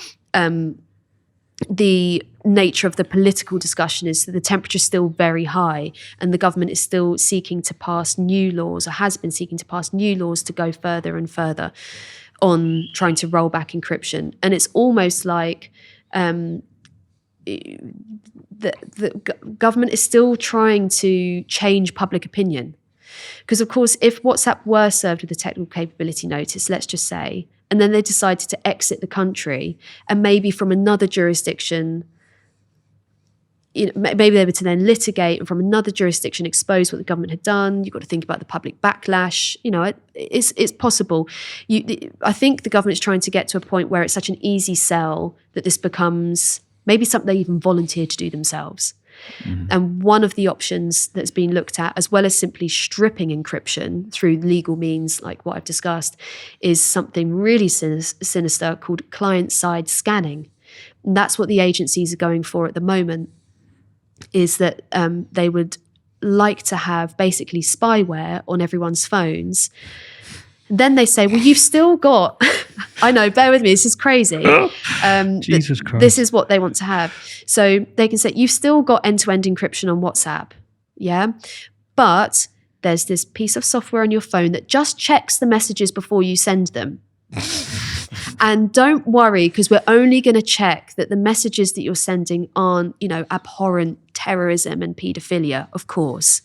the nature of the political discussion is that the temperature is still very high and the government is still seeking to pass new laws, or has been seeking to pass new laws to go further and further on trying to roll back encryption. And it's almost like the government is still trying to change public opinion. Because, of course, if WhatsApp were served with a technical capability notice, let's just say, and then they decided to exit the country, and maybe from another jurisdiction, maybe they were to then litigate and from another jurisdiction expose what the government had done. You've got to think about the public backlash. It's possible. I think the government's trying to get to a point where it's such an easy sell that this becomes maybe something they even volunteer to do themselves. Mm-hmm. And one of the options that's been looked at, as well as simply stripping encryption through legal means like what I've discussed, is something really sinister called client-side scanning. And that's what the agencies are going for at the moment, is that they would like to have basically spyware on everyone's phones. Then they say, well, you've still got, I know, bear with me, this is crazy. Jesus Christ. This is what they want to have. So they can say, you've still got end-to-end encryption on WhatsApp, yeah? But there's this piece of software on your phone that just checks the messages before you send them. And don't worry, because we're only going to check that the messages that you're sending aren't, abhorrent terrorism and paedophilia, of course.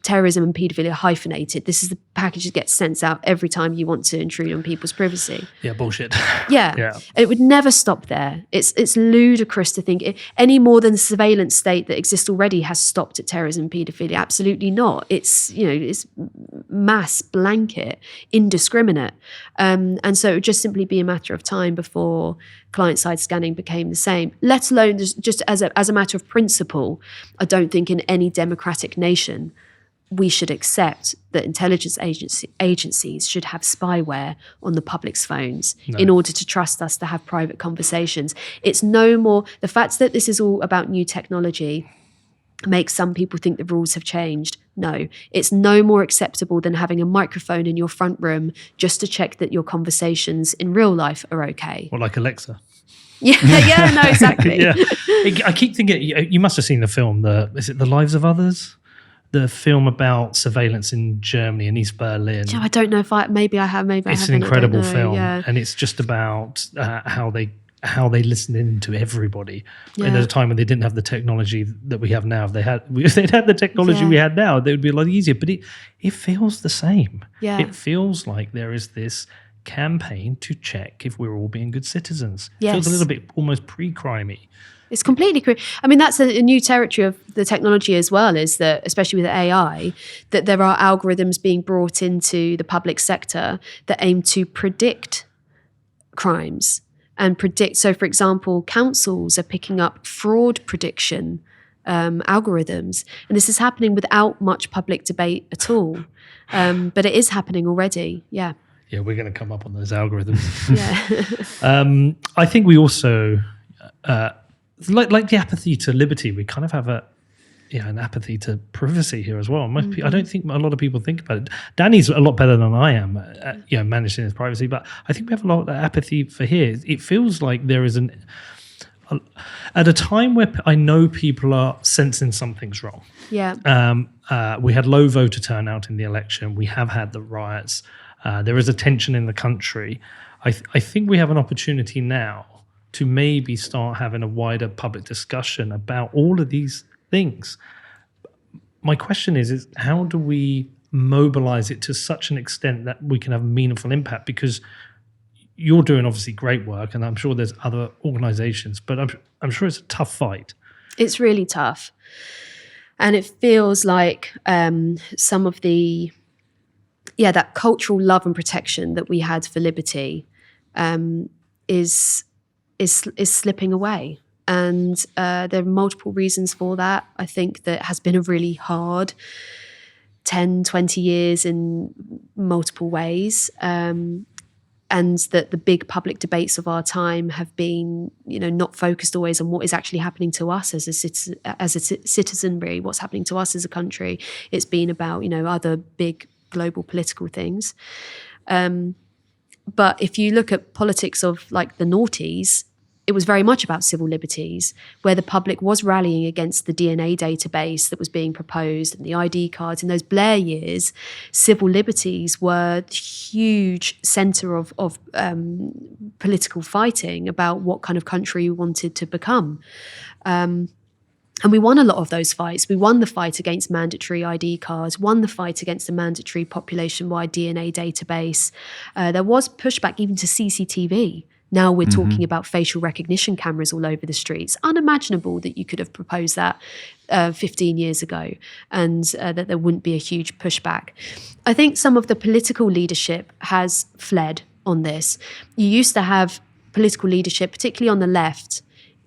terrorism and paedophilia hyphenated. This is the package that gets sent out every time you want to intrude on people's privacy. Yeah, bullshit. Yeah. It would never stop there. It's ludicrous to think any more than the surveillance state that exists already has stopped at terrorism and paedophilia. Absolutely not. It's, it's mass blanket, indiscriminate. And so it would just simply be a matter of time before client-side scanning became the same, let alone just as a matter of principle. I don't think in any democratic nation we should accept that intelligence agencies should have spyware on the public's phones in order to trust us to have private conversations. It's no more, the fact that this is all about new technology makes some people think the rules have changed. No, it's no more acceptable than having a microphone in your front room just to check that your conversations in real life are okay. Or like Alexa. Yeah, no, exactly. Yeah. I keep thinking, you must have seen the film, is it The Lives of Others? The film about surveillance in Germany and East Berlin. I don't know if maybe I have, maybe I haven't. It's an incredible film, and it's just about how they listened in to everybody. And at a time when they didn't have the technology that we have now. If they'd had the technology we had now, it would be a lot easier. But it feels the same. Yeah. It feels like there is this campaign to check if we're all being good citizens. Yes. It feels a little bit almost pre-crimey. It's completely I mean, that's a new territory of the technology as well, is that, especially with AI, that there are algorithms being brought into the public sector that aim to predict crimes and predict. So, for example, councils are picking up fraud prediction algorithms. And this is happening without much public debate at all. But it is happening already. Yeah. Yeah, we're going to come up on those algorithms. Yeah. I think we also... like the apathy to liberty, we kind of have an apathy to privacy here as well. I don't think a lot of people think about it. Danny's a lot better than I am at managing his privacy, but I think we have a lot of apathy for here. It feels like there is at a time where I know people are sensing something's wrong. Yeah. We had low voter turnout in the election. We have had the riots. There is a tension in the country. I think we have an opportunity now to maybe start having a wider public discussion about all of these things. My question is how do we mobilize it to such an extent that we can have a meaningful impact? Because you're doing obviously great work, and I'm sure there's other organizations, but I'm sure it's a tough fight. It's really tough. And it feels like some of that cultural love and protection that we had for liberty is slipping away. And there are multiple reasons for that. I think that has been a really hard 10, 20 years in multiple ways. And that the big public debates of our time have been, not focused always on what is actually happening to us as a citizenry, what's happening to us as a country. It's been about, other big global political things. But if you look at politics of like the noughties, it was very much about civil liberties, where the public was rallying against the DNA database that was being proposed and the ID cards. In those Blair years, civil liberties were the huge centre of political fighting about what kind of country we wanted to become. And we won a lot of those fights. We won the fight against mandatory ID cards, won the fight against the mandatory population-wide DNA database. There was pushback even to CCTV. Now we're talking about facial recognition cameras all over the streets. Unimaginable that you could have proposed that 15 years ago, and that there wouldn't be a huge pushback. I think some of the political leadership has fled on this. You used to have political leadership, particularly on the left,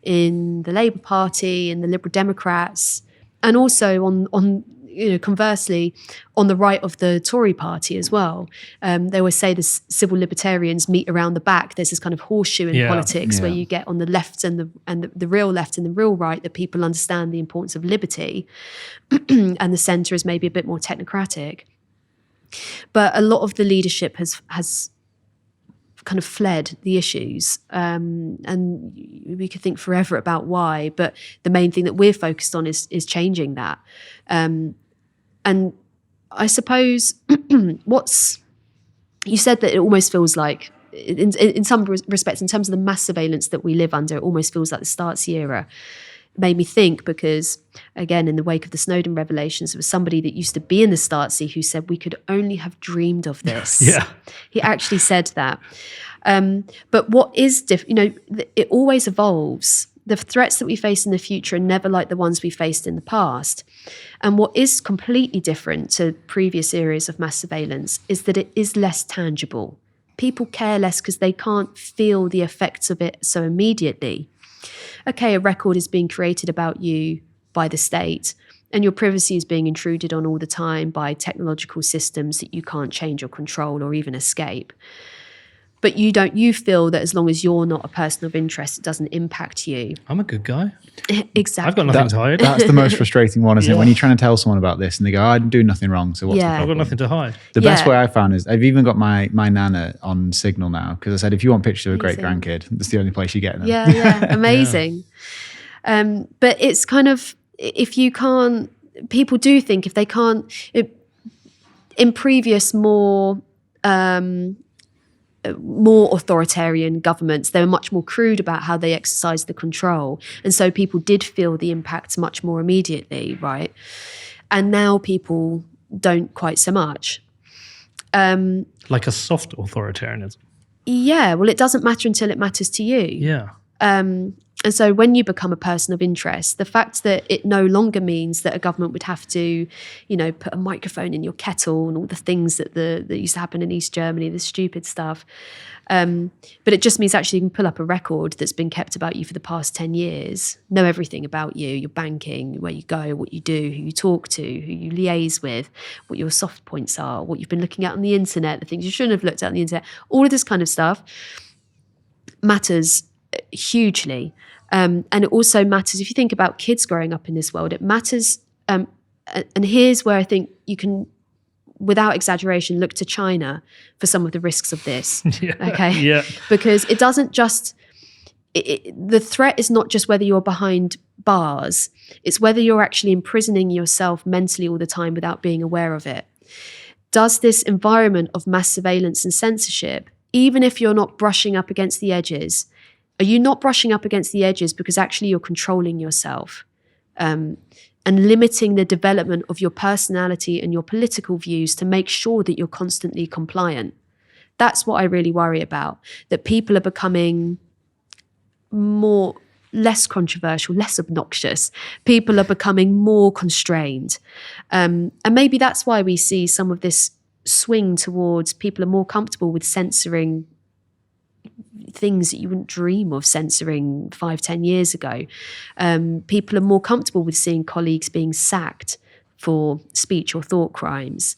in the Labour Party and the Liberal Democrats, and also on conversely, on the right of the Tory party as well. They always say the civil libertarians meet around the back. There's this kind of horseshoe in politics where you get on the left and the real left and the real right that people understand the importance of liberty, and the centre is maybe a bit more technocratic. But a lot of the leadership has kind of fled the issues, and we could think forever about why, but the main thing that we're focused on is changing that. And I suppose you said that it almost feels like, in some respects, in terms of the mass surveillance that we live under, it almost feels like the Stasi era. made me think, because again, in the wake of the Snowden Revelations, there was somebody that used to be in the Stasi who said we could only have dreamed of this. Yeah. He actually said that. But what is different, it always evolves. The threats that we face in the future are never like the ones we faced in the past. And what is completely different to previous eras of mass surveillance is that it is less tangible. People care less because they can't feel the effects of it so immediately. Okay, a record is being created about you by the state, and your privacy is being intruded on all the time by technological systems that you can't change or control or even escape. But you feel that as long as you're not a person of interest, it doesn't impact you. I'm a good guy. Exactly. I've got nothing to hide. That's the most frustrating one, isn't it? When you're trying to tell someone about this and they go, I didn't do nothing wrong, so what's the Yeah. I've problem? got nothing to hide. The best Yeah. way I found is I've even got my Nana on Signal now, because I said, if you want pictures of a great Amazing. grandkid, that's the only place you get them. Yeah, amazing. But it's kind of, if you can't, people do think if they can't, in previous more authoritarian governments, they were much more crude about how they exercised the control. And so people did feel the impacts much more immediately, right? And now people don't quite so much. Like a soft authoritarianism. Yeah, well, it doesn't matter until it matters to you. Yeah. And so when you become a person of interest, the fact that it no longer means that a government would have to, put a microphone in your kettle and all the things that used to happen in East Germany, the stupid stuff. But it just means actually you can pull up a record that's been kept about you for the past 10 years, know everything about you, your banking, where you go, what you do, who you talk to, who you liaise with, what your soft points are, what you've been looking at on the internet, the things you shouldn't have looked at on the internet. All of this kind of stuff matters hugely. And it also matters, if you think about kids growing up in this world, it matters. And here's where I think you can, without exaggeration, look to China for some of the risks of this. Yeah. Okay. Yeah. Because it doesn't just, the threat is not just whether you're behind bars, it's whether you're actually imprisoning yourself mentally all the time without being aware of it. Does this environment of mass surveillance and censorship, even if you're not brushing up against the edges, are you not brushing up against the edges because actually you're controlling yourself and limiting the development of your personality and your political views to make sure that you're constantly compliant? That's what I really worry about, that people are becoming less controversial, less obnoxious. People are becoming more constrained. And maybe that's why we see some of this swing towards people are more comfortable with censoring things that you wouldn't dream of censoring 5-10 years ago. People are more comfortable with seeing colleagues being sacked for speech or thought crimes.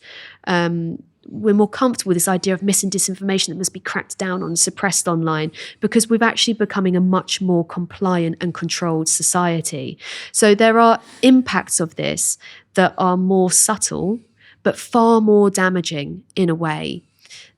We're more comfortable with this idea of mis and disinformation that must be cracked down on, suppressed online, because we're actually becoming a much more compliant and controlled society. So there are impacts of this that are more subtle, but far more damaging in a way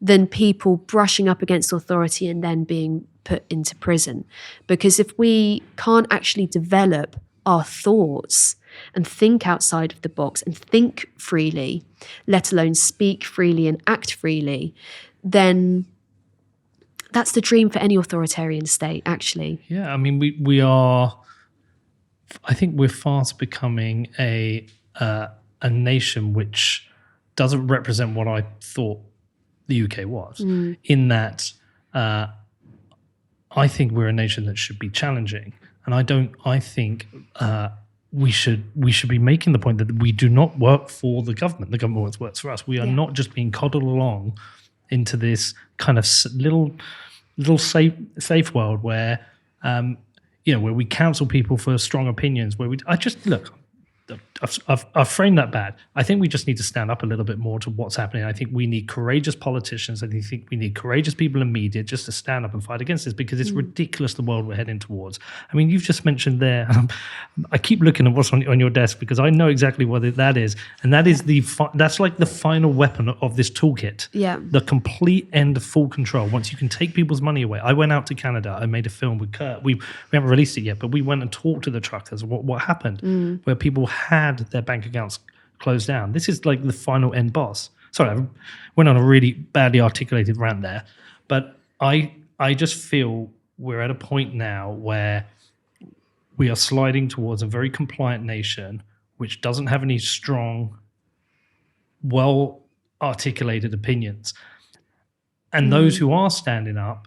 than people brushing up against authority and then being put into prison. Because if we can't actually develop our thoughts and think outside of the box and think freely, let alone speak freely and act freely, then that's the dream for any authoritarian state, actually. Yeah, I mean, we are. I think we're fast becoming a nation which doesn't represent what I thought the UK was. In that, I think we're a nation that should be challenging, and I think we should be making the point that we do not work for the government. The government works for us. We are not just being coddled along into this kind of little safe world where where we counsel people for strong opinions. I've framed that bad. I think we just need to stand up a little bit more to what's happening. I think we need courageous politicians. I think we need courageous people in media just to stand up and fight against this, because it's ridiculous the world we're heading towards. I mean, you've just mentioned there, I keep looking at what's on your desk because I know exactly what that is. And that is that's like the final weapon of this toolkit. Yeah. The complete end of full control. Once you can take people's money away. I went out to Canada. I made a film with Kurt. We haven't released it yet, but we went and talked to the truckers. What happened? Where people had their bank accounts closed down. This is like the final end boss. Sorry, I went on a really badly articulated rant there, but I just feel we're at a point now where we are sliding towards a very compliant nation which doesn't have any strong, well-articulated opinions. And those who are standing up,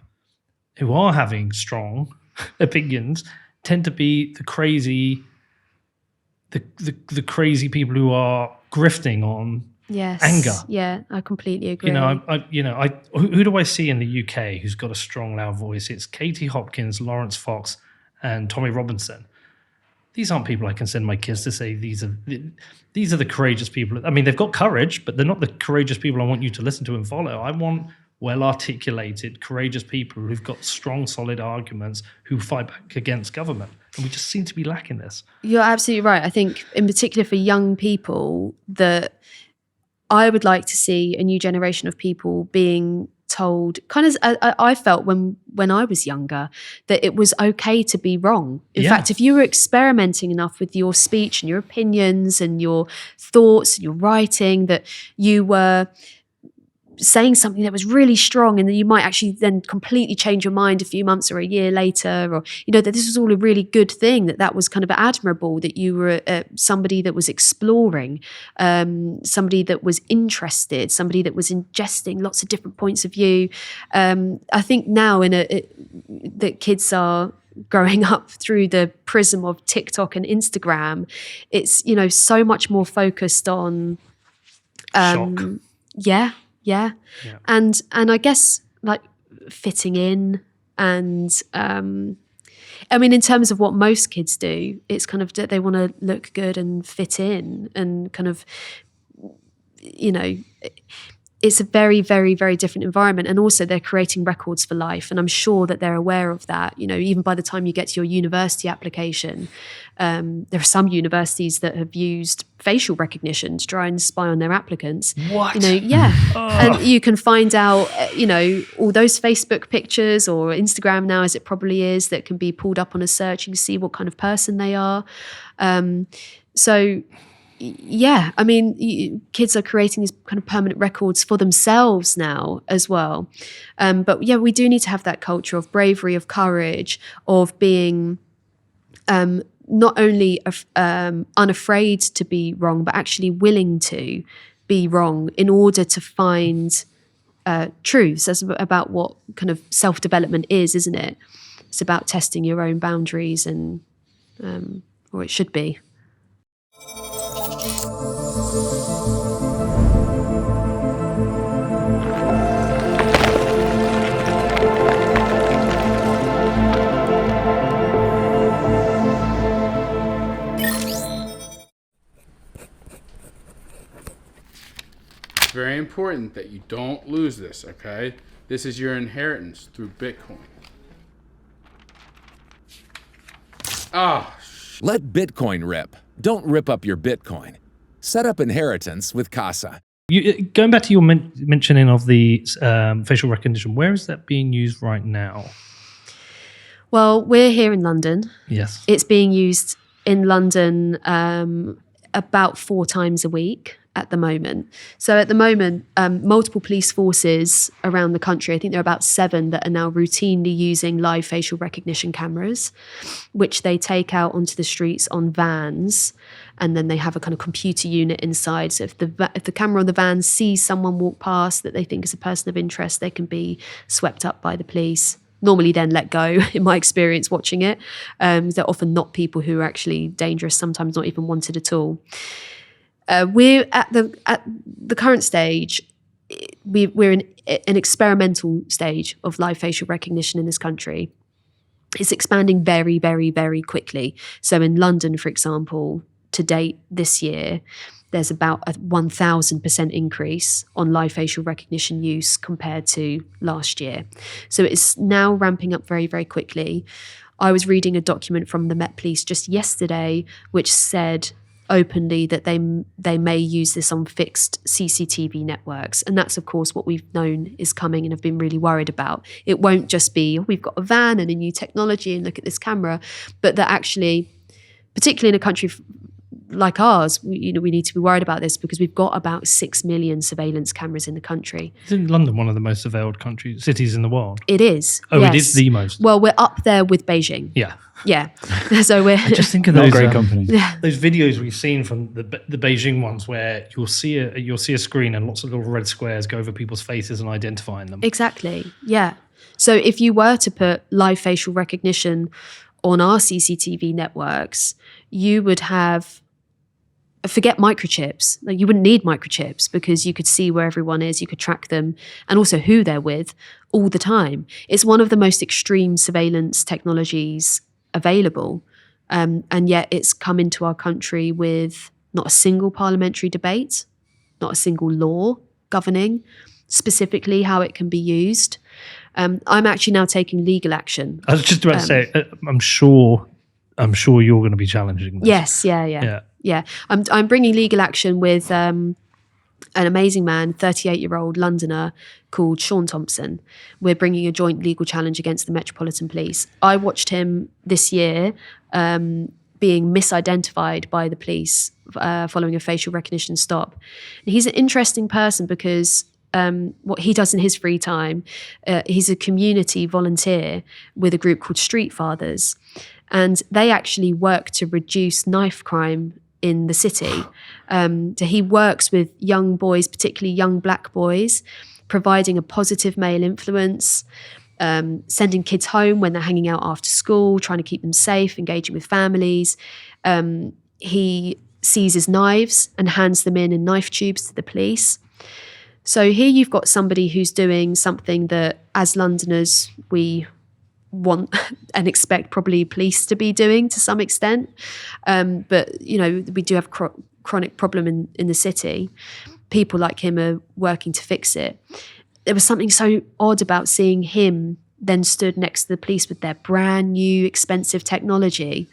who are having strong opinions, tend to be the crazy people who are grifting on anger. Yeah, I completely agree. Who do I see in the UK who's got a strong, loud voice? It's Katie Hopkins, Lawrence Fox, and Tommy Robinson. These aren't people I can send my kids to say these are the courageous people. I mean, they've got courage, but they're not the courageous people I want you to listen to and follow. I want well-articulated, courageous people who've got strong, solid arguments who fight back against government. And we just seem to be lacking this. You're absolutely right. I think in particular for young people, that I would like to see a new generation of people being told, kind of I felt when I was younger, that it was okay to be wrong. In fact, if you were experimenting enough with your speech and your opinions and your thoughts and your writing, that you were saying something that was really strong, and then you might actually then completely change your mind a few months or a year later, or that this was all a really good thing, that was kind of admirable, that you were somebody that was exploring, somebody that was interested, somebody that was ingesting lots of different points of view. I think now that kids are growing up through the prism of TikTok and Instagram, it's so much more focused on shock. Yeah. And I guess like fitting in, and I mean, in terms of what most kids do, it's kind of they want to look good and fit in, and kind of, it's a very, very, very different environment. And also they're creating records for life. And I'm sure that they're aware of that. Even by the time you get to your university application, there are some universities that have used facial recognition to try and spy on their applicants. What? Yeah. And you can find out, all those Facebook pictures, or Instagram now, as it probably is, that can be pulled up on a search. You can see what kind of person they are. Yeah, I mean, kids are creating these kind of permanent records for themselves now as well. But yeah, we do need to have that culture of bravery, of courage, of being not only unafraid to be wrong, but actually willing to be wrong in order to find truths. That's about what kind of self-development is, isn't it? It's about testing your own boundaries, and or it should be. It's very important that you don't lose this, okay? This is your inheritance through Bitcoin. Let Bitcoin rip. Don't rip up your Bitcoin. Set up inheritance with Casa. Going back to your mentioning of the facial recognition, where is that being used right now? Well, we're here in London. Yes. It's being used in London about 4 times a week at the moment. So at the moment, multiple police forces around the country, I think there are about 7 that are now routinely using live facial recognition cameras, which they take out onto the streets on vans, and then they have a kind of computer unit inside. So if the camera on the van sees someone walk past that they think is a person of interest, they can be swept up by the police. Normally then let go, in my experience watching it. They're often not people who are actually dangerous, sometimes not even wanted at all. We're at the current stage, we're in an experimental stage of live facial recognition in this country. It's expanding very, very, very quickly. So in London, for example, to date this year, there's about a 1,000% increase on live facial recognition use compared to last year. So it's now ramping up very, very quickly. I was reading a document from the Met Police just yesterday, which said openly that they may use this on fixed CCTV networks. And that's, of course, what we've known is coming and have been really worried about. It won't just be, we've got a van and a new technology and look at this camera, but that actually, particularly in a country like ours, we need to be worried about this because we've got about 6 million surveillance cameras in the country. Isn't London one of the most surveilled cities in the world? It is. Oh, yes. It is the most. Well, we're up there with Beijing. Yeah. Yeah. So we're Just think of Not a those great company. those videos we've seen from the Beijing ones where you'll see a screen and lots of little red squares go over people's faces and identifying them. Exactly. Yeah. So if you were to put live facial recognition on our CCTV networks, you would have, forget microchips. Like, you wouldn't need microchips because you could see where everyone is, you could track them, and also who they're with all the time. It's one of the most extreme surveillance technologies available, and yet it's come into our country with not a single parliamentary debate, not a single law governing specifically how it can be used. I'm actually now taking legal action. I was just about to say, I'm sure you're going to be challenging this. Yes, yeah. I'm bringing legal action with an amazing man, 38-year-old Londoner called Sean Thompson. We're bringing a joint legal challenge against the Metropolitan Police. I watched him this year being misidentified by the police following a facial recognition stop. And he's an interesting person because what he does in his free time, he's a community volunteer with a group called Street Fathers. And they actually work to reduce knife crime in the city. So he works with young boys, particularly young black boys, providing a positive male influence, sending kids home when they're hanging out after school, trying to keep them safe, engaging with families. He seizes knives and hands them in knife tubes to the police. So here you've got somebody who's doing something that, as Londoners, we want and expect probably police to be doing to some extent. But, we do have chronic problem in the city. People like him are working to fix it. There was something so odd about seeing him then stood next to the police with their brand new expensive technology,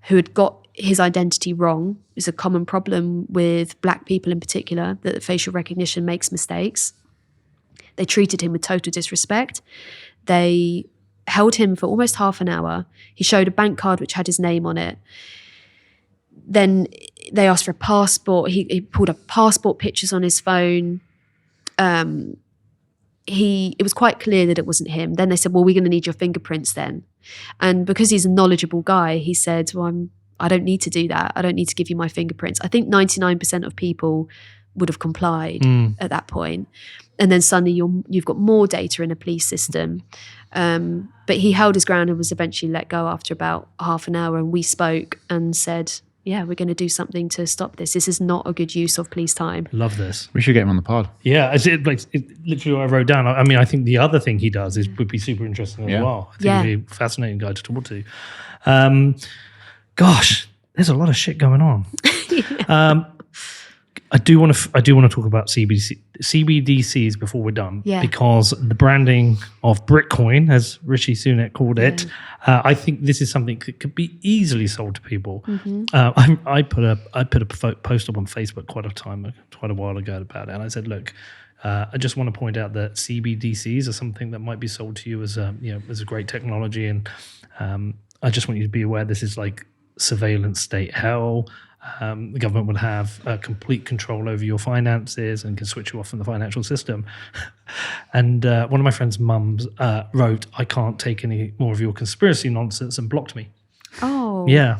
who had got his identity wrong. It's a common problem with black people in particular, that facial recognition makes mistakes. They treated him with total disrespect. They held him for almost half an hour. He showed a bank card which had his name on it. Then they asked for a passport. He pulled up passport pictures on his phone. It was quite clear that it wasn't him. Then they said, well, we're going to need your fingerprints then. And because he's a knowledgeable guy, he said, well, I don't need to do that. I don't need to give you my fingerprints. I think 99% of people would have complied at that point. And then suddenly you've got more data in a police system. But he held his ground and was eventually let go after about half an hour. And we spoke and said, yeah, we're going to do something to stop this. This is not a good use of police time. Love this. We should get him on the pod. Yeah, it's literally what I wrote down. I mean, I think the other thing he does would be super interesting as well. I think he'd be a fascinating guy to talk to. Gosh, there's a lot of shit going on. I do want to talk about CBDCs before we're done, because the branding of Bitcoin, as Rishi Sunak called it, I think this is something that could be easily sold to people. I put a post up on Facebook quite a while ago about it, and I said, look, I just want to point out that CBDCs are something that might be sold to you as a great technology, and I just want you to be aware this is like surveillance state hell. The government would have complete control over your finances and can switch you off from the financial system. And one of my friend's mums wrote, I can't take any more of your conspiracy nonsense, and blocked me. Oh. Yeah.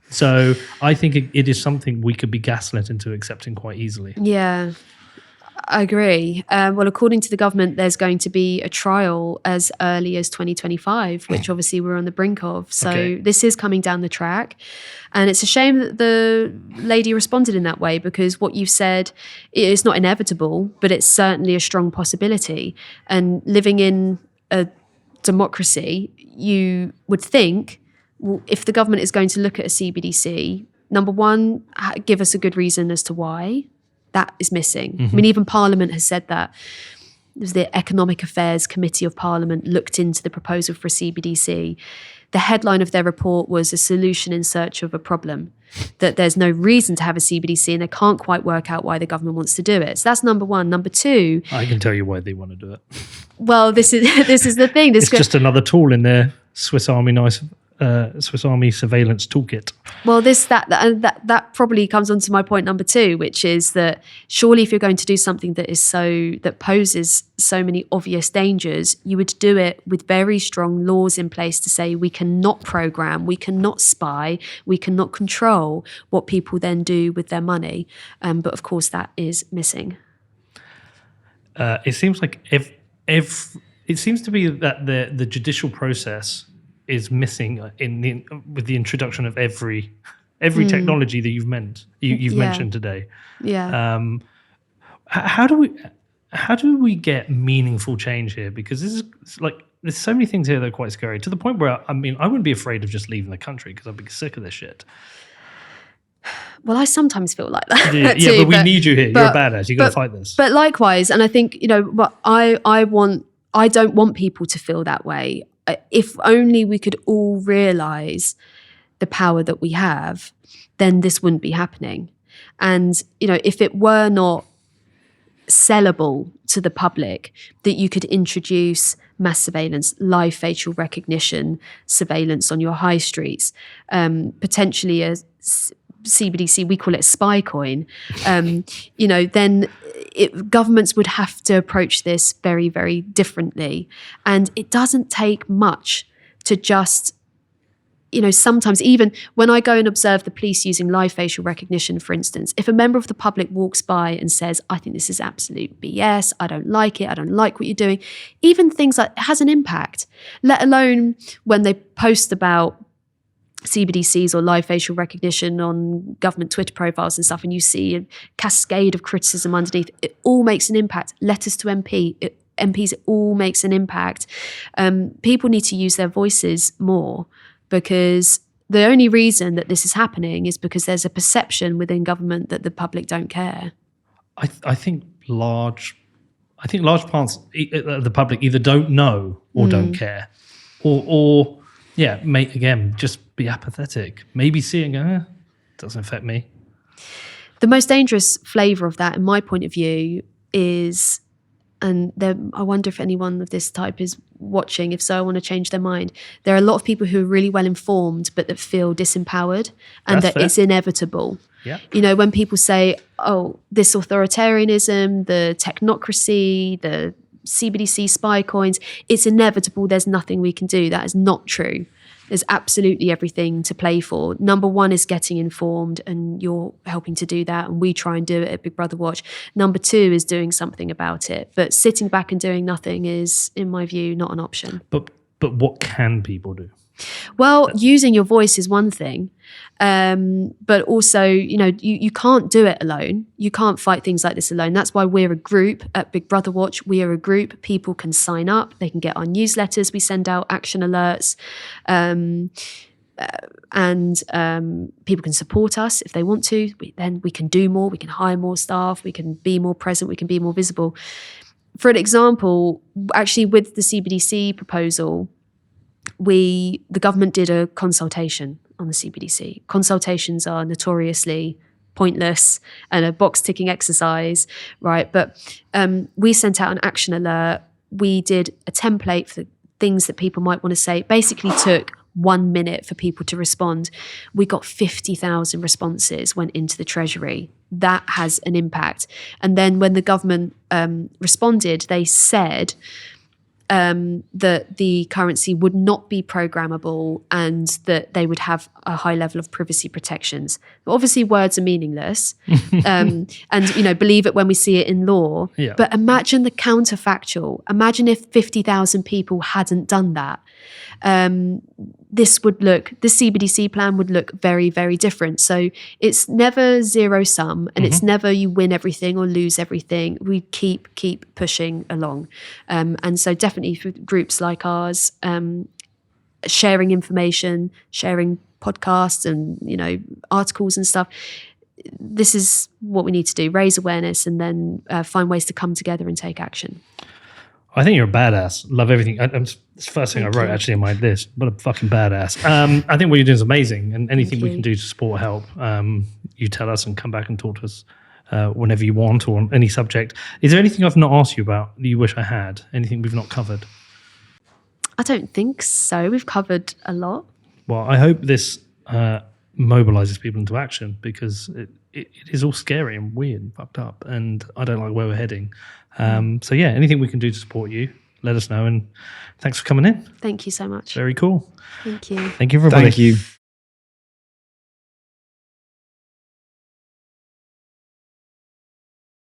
So I think it is something we could be gaslit into accepting quite easily. Yeah. I agree. Well, according to the government, there's going to be a trial as early as 2025, which obviously we're on the brink of. So this is coming down the track. And it's a shame that the lady responded in that way, because what you've said is not inevitable, but it's certainly a strong possibility. And living in a democracy, you would think, well, if the government is going to look at a CBDC, number one, give us a good reason as to why. That is missing. I mean, even Parliament has said that. The Economic Affairs Committee of Parliament looked into the proposal for a CBDC. The headline of their report was a solution in search of a problem, that there's no reason to have a CBDC and they can't quite work out why the government wants to do it. So that's number one. Number two, I can tell you why they want to do it. Well, this is the thing. It's just another tool in their Swiss Army knife Swiss Army surveillance toolkit. Well, that probably comes on to my point number 2, which is that surely if you're going to do something that poses so many obvious dangers, you would do it with very strong laws in place to say we cannot program, we cannot spy, we cannot control what people then do with their money. But of course, that is missing. It seems like it seems to be that the judicial process is missing with the introduction of every technology that you've mentioned today. Yeah. How do we get meaningful change here? Because this is like there's so many things here that are quite scary to the point where I wouldn't be afraid of just leaving the country because I'd be sick of this shit. Well, I sometimes feel like that. Yeah, too, but we need you here. You're a badass. You've got to fight this. But likewise, and I think what I don't want people to feel that way. If only we could all realize the power that we have, then this wouldn't be happening. And, if it were not sellable to the public that you could introduce mass surveillance, live facial recognition surveillance on your high streets, potentially a CBDC, we call it spy coin, then governments would have to approach this very, very differently. And it doesn't take much to just, sometimes even when I go and observe the police using live facial recognition, for instance, if a member of the public walks by and says, I think this is absolute BS, I don't like it, I don't like what you're doing, even things like it has an impact, let alone when they post about CBDCs or live facial recognition on government Twitter profiles and stuff, and you see a cascade of criticism underneath, it all makes an impact. Letters to MPs, it all makes an impact. People need to use their voices more, because the only reason that this is happening is because there's a perception within government that the public don't care. I think large parts of the public either don't know or don't care, or just be apathetic. Maybe seeing, doesn't affect me. The most dangerous flavour of that, in my point of view, is, and I wonder if anyone of this type is watching. If so, I want to change their mind. There are a lot of people who are really well informed, but that feel disempowered, and That's that fair. It's inevitable. Yeah. When people say, "Oh, this authoritarianism, the technocracy, the CBDC spy coins, it's inevitable. There's nothing we can do." That is not true. There's absolutely everything to play for. Number one is getting informed, and you're helping to do that, and we try and do it at Big Brother Watch. Number two is doing something about it. But sitting back and doing nothing is, in my view, not an option. But what can people do? Well, using your voice is one thing, but also, you can't do it alone. You can't fight things like this alone. That's why we're a group at Big Brother Watch. We are a group. People can sign up. They can get our newsletters. We send out action alerts, and people can support us if they want to. Then we can do more. We can hire more staff. We can be more present. We can be more visible. For an example, actually, with the CBDC proposal, the government did a consultation on the CBDC. Consultations are notoriously pointless and a box-ticking exercise, right? But we sent out an action alert. We did a template for the things that people might want to say. It basically took 1 minute for people to respond. We got 50,000 responses went into the Treasury. That has an impact. And then when the government responded, they said that the currency would not be programmable and that they would have a high level of privacy protections. But obviously, words are meaningless, and believe it when we see it in law. Yeah. But imagine the counterfactual. Imagine if 50,000 people hadn't done that. The CBDC plan would look very, very different. So it's never zero sum, and it's never you win everything or lose everything. We keep pushing along. And so definitely for groups like ours, sharing information, sharing podcasts and, articles and stuff, this is what we need to do, raise awareness and then find ways to come together and take action. I think you're a badass. Love everything. It's the first thing I wrote actually in my list. What a fucking badass. I think what you're doing is amazing, and anything we can do to support, help, you tell us and come back and talk to us whenever you want or on any subject. Is there anything I've not asked you about that you wish I had? Anything we've not covered? I don't think so. We've covered a lot. Well, I hope this mobilizes people into action, because it is all scary and weird and fucked up, and I don't like where we're heading. So yeah, anything we can do to support you, let us know, and thanks for coming in. Thank you so much. Very cool. Thank you. Thank you, everybody. Thank you.